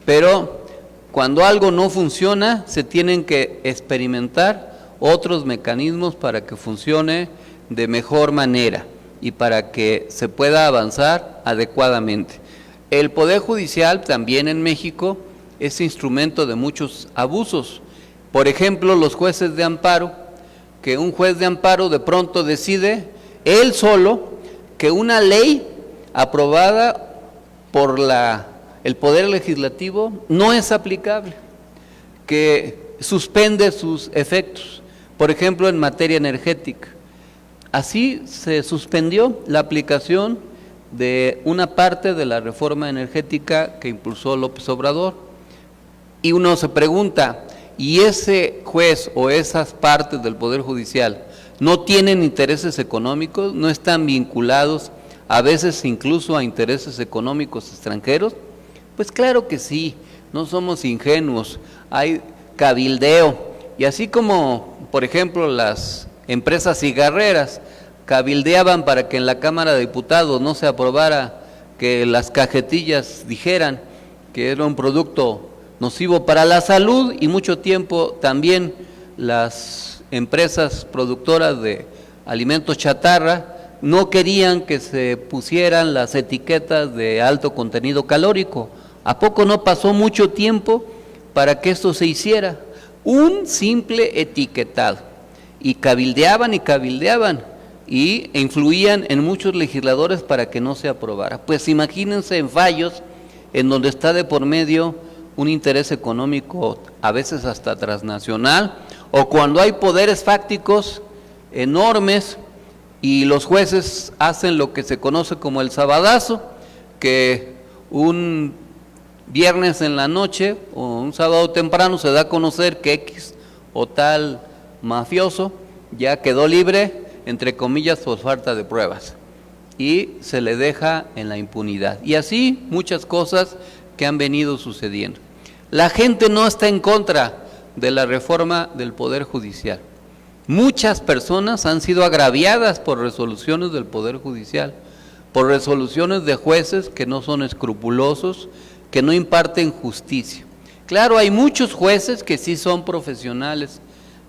pero cuando algo no funciona se tienen que experimentar otros mecanismos para que funcione de mejor manera y para que se pueda avanzar adecuadamente. El Poder Judicial también en México es instrumento de muchos abusos. Por ejemplo, los jueces de amparo, que un juez de amparo de pronto decide él solo que una ley aprobada por el Poder Legislativo no es aplicable, que suspende sus efectos, por ejemplo en materia energética. Así se suspendió la aplicación de una parte de la reforma energética que impulsó López Obrador. Y uno se pregunta, ¿y ese juez o esas partes del Poder Judicial no tienen intereses económicos? ¿No están vinculados a veces incluso a intereses económicos extranjeros? Pues claro que sí, no somos ingenuos, hay cabildeo. Y así como, por ejemplo, las empresas cigarreras cabildeaban para que en la Cámara de Diputados no se aprobara que las cajetillas dijeran que era un producto nocivo para la salud, y mucho tiempo también las empresas productoras de alimentos chatarra no querían que se pusieran las etiquetas de alto contenido calórico. ¿A poco no pasó mucho tiempo para que esto se hiciera? Un simple etiquetado. Y cabildeaban y influían en muchos legisladores para que no se aprobara. Pues imagínense en fallos en donde está de por medio un interés económico, a veces hasta transnacional, o cuando hay poderes fácticos enormes y los jueces hacen lo que se conoce como el sabadazo, que un viernes en la noche o un sábado temprano se da a conocer que X o tal mafioso ya quedó libre, entre comillas, por falta de pruebas, y se le deja en la impunidad. Y así muchas cosas que han venido sucediendo. La gente no está en contra de la reforma del Poder Judicial. Muchas personas han sido agraviadas por resoluciones del Poder Judicial, por resoluciones de jueces que no son escrupulosos, que no imparten justicia. Claro, hay muchos jueces que sí son profesionales,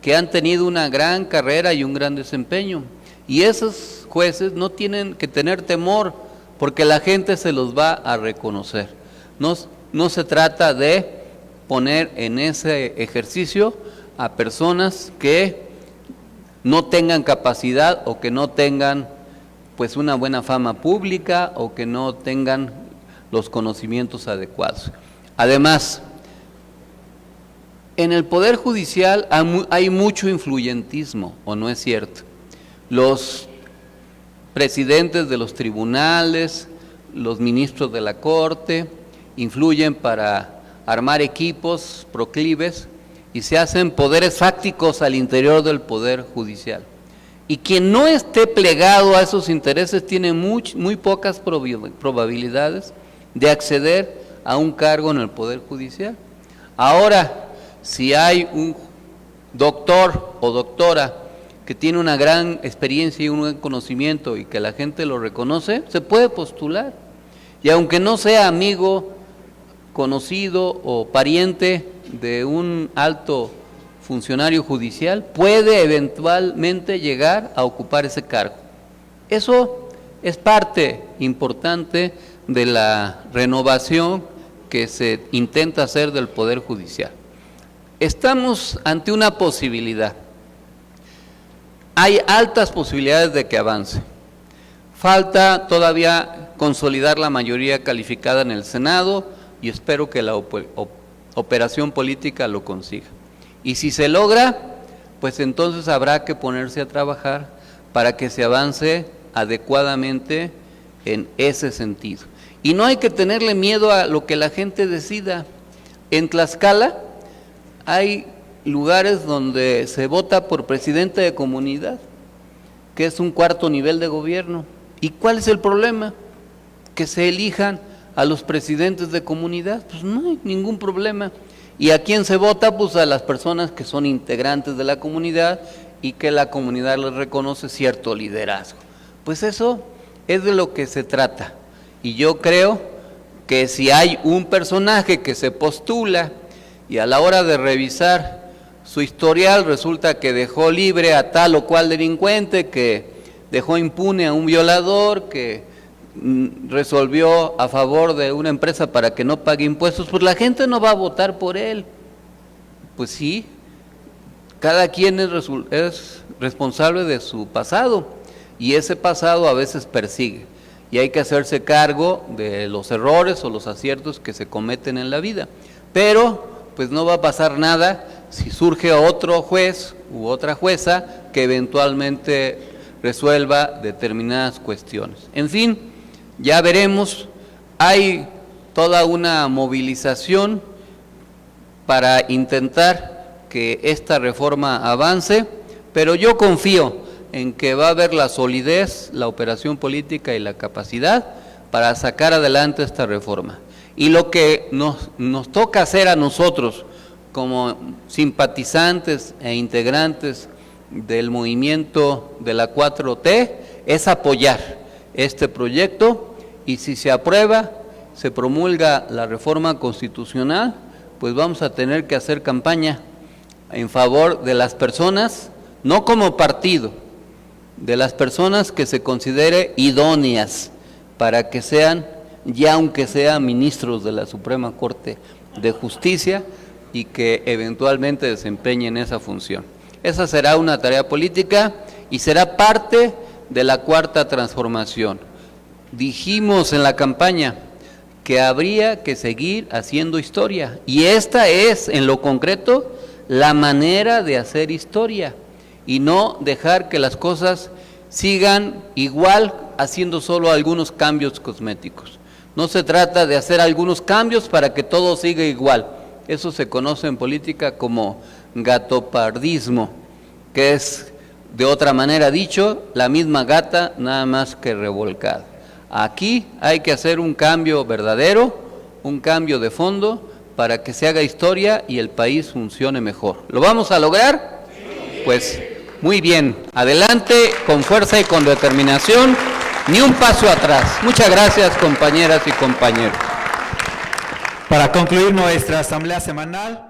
que han tenido una gran carrera y un gran desempeño, y esos jueces no tienen que tener temor, porque la gente se los va a reconocer. No se trata de poner en ese ejercicio a personas que no tengan capacidad o que no tengan pues una buena fama pública o que no tengan los conocimientos adecuados. Además, en el Poder Judicial hay mucho influyentismo, ¿o no es cierto? Los presidentes de los tribunales, los ministros de la Corte, influyen para armar equipos proclives y se hacen poderes fácticos al interior del Poder Judicial. Y quien no esté plegado a esos intereses tiene muy pocas probabilidades de acceder a un cargo en el Poder Judicial. Ahora, si hay un doctor o doctora que tiene una gran experiencia y un buen conocimiento y que la gente lo reconoce, se puede postular. Y aunque no sea amigo, conocido o pariente de un alto funcionario judicial, puede eventualmente llegar a ocupar ese cargo. Eso es parte importante de la renovación que se intenta hacer del Poder Judicial. Estamos ante una posibilidad. Hay altas posibilidades de que avance. Falta todavía consolidar la mayoría calificada en el Senado y espero que la operación política lo consiga. Y si se logra, pues entonces habrá que ponerse a trabajar para que se avance adecuadamente en ese sentido. Y no hay que tenerle miedo a lo que la gente decida. En Tlaxcala hay lugares donde se vota por presidente de comunidad, que es un cuarto nivel de gobierno. ¿Y cuál es el problema? Que se elijan a los presidentes de comunidad, pues no hay ningún problema. ¿Y a quién se vota? Pues a las personas que son integrantes de la comunidad y que la comunidad les reconoce cierto liderazgo. Pues eso es de lo que se trata. Y yo creo que si hay un personaje que se postula y a la hora de revisar su historial resulta que dejó libre a tal o cual delincuente, que dejó impune a un violador, que resolvió a favor de una empresa para que no pague impuestos, pues la gente no va a votar por él. Pues sí, cada quien es responsable de su pasado y ese pasado a veces persigue y hay que hacerse cargo de los errores o los aciertos que se cometen en la vida. Pero pues no va a pasar nada si surge otro juez u otra jueza que eventualmente resuelva determinadas cuestiones. En fin, ya veremos, hay toda una movilización para intentar que esta reforma avance, pero yo confío en que va a haber la solidez, la operación política y la capacidad para sacar adelante esta reforma. Y lo que nos toca hacer a nosotros como simpatizantes e integrantes del movimiento de la 4T es apoyar este proyecto y si se aprueba, se promulga la reforma constitucional, pues vamos a tener que hacer campaña en favor de las personas, no como partido, de las personas que se considere idóneas para que sean, ya aunque sean ministros de la Suprema Corte de Justicia y que eventualmente desempeñen esa función. Esa será una tarea política y será parte de la cuarta transformación. Dijimos en la campaña que habría que seguir haciendo historia y esta es, en lo concreto, la manera de hacer historia y no dejar que las cosas sigan igual haciendo solo algunos cambios cosméticos. No se trata de hacer algunos cambios para que todo siga igual. Eso se conoce en política como gatopardismo, que es, de otra manera dicho, la misma gata, nada más que revolcada. Aquí hay que hacer un cambio verdadero, un cambio de fondo, para que se haga historia y el país funcione mejor. ¿Lo vamos a lograr? Pues muy bien, adelante, con fuerza y con determinación, ni un paso atrás. Muchas gracias, compañeras y compañeros. Para concluir nuestra asamblea semanal,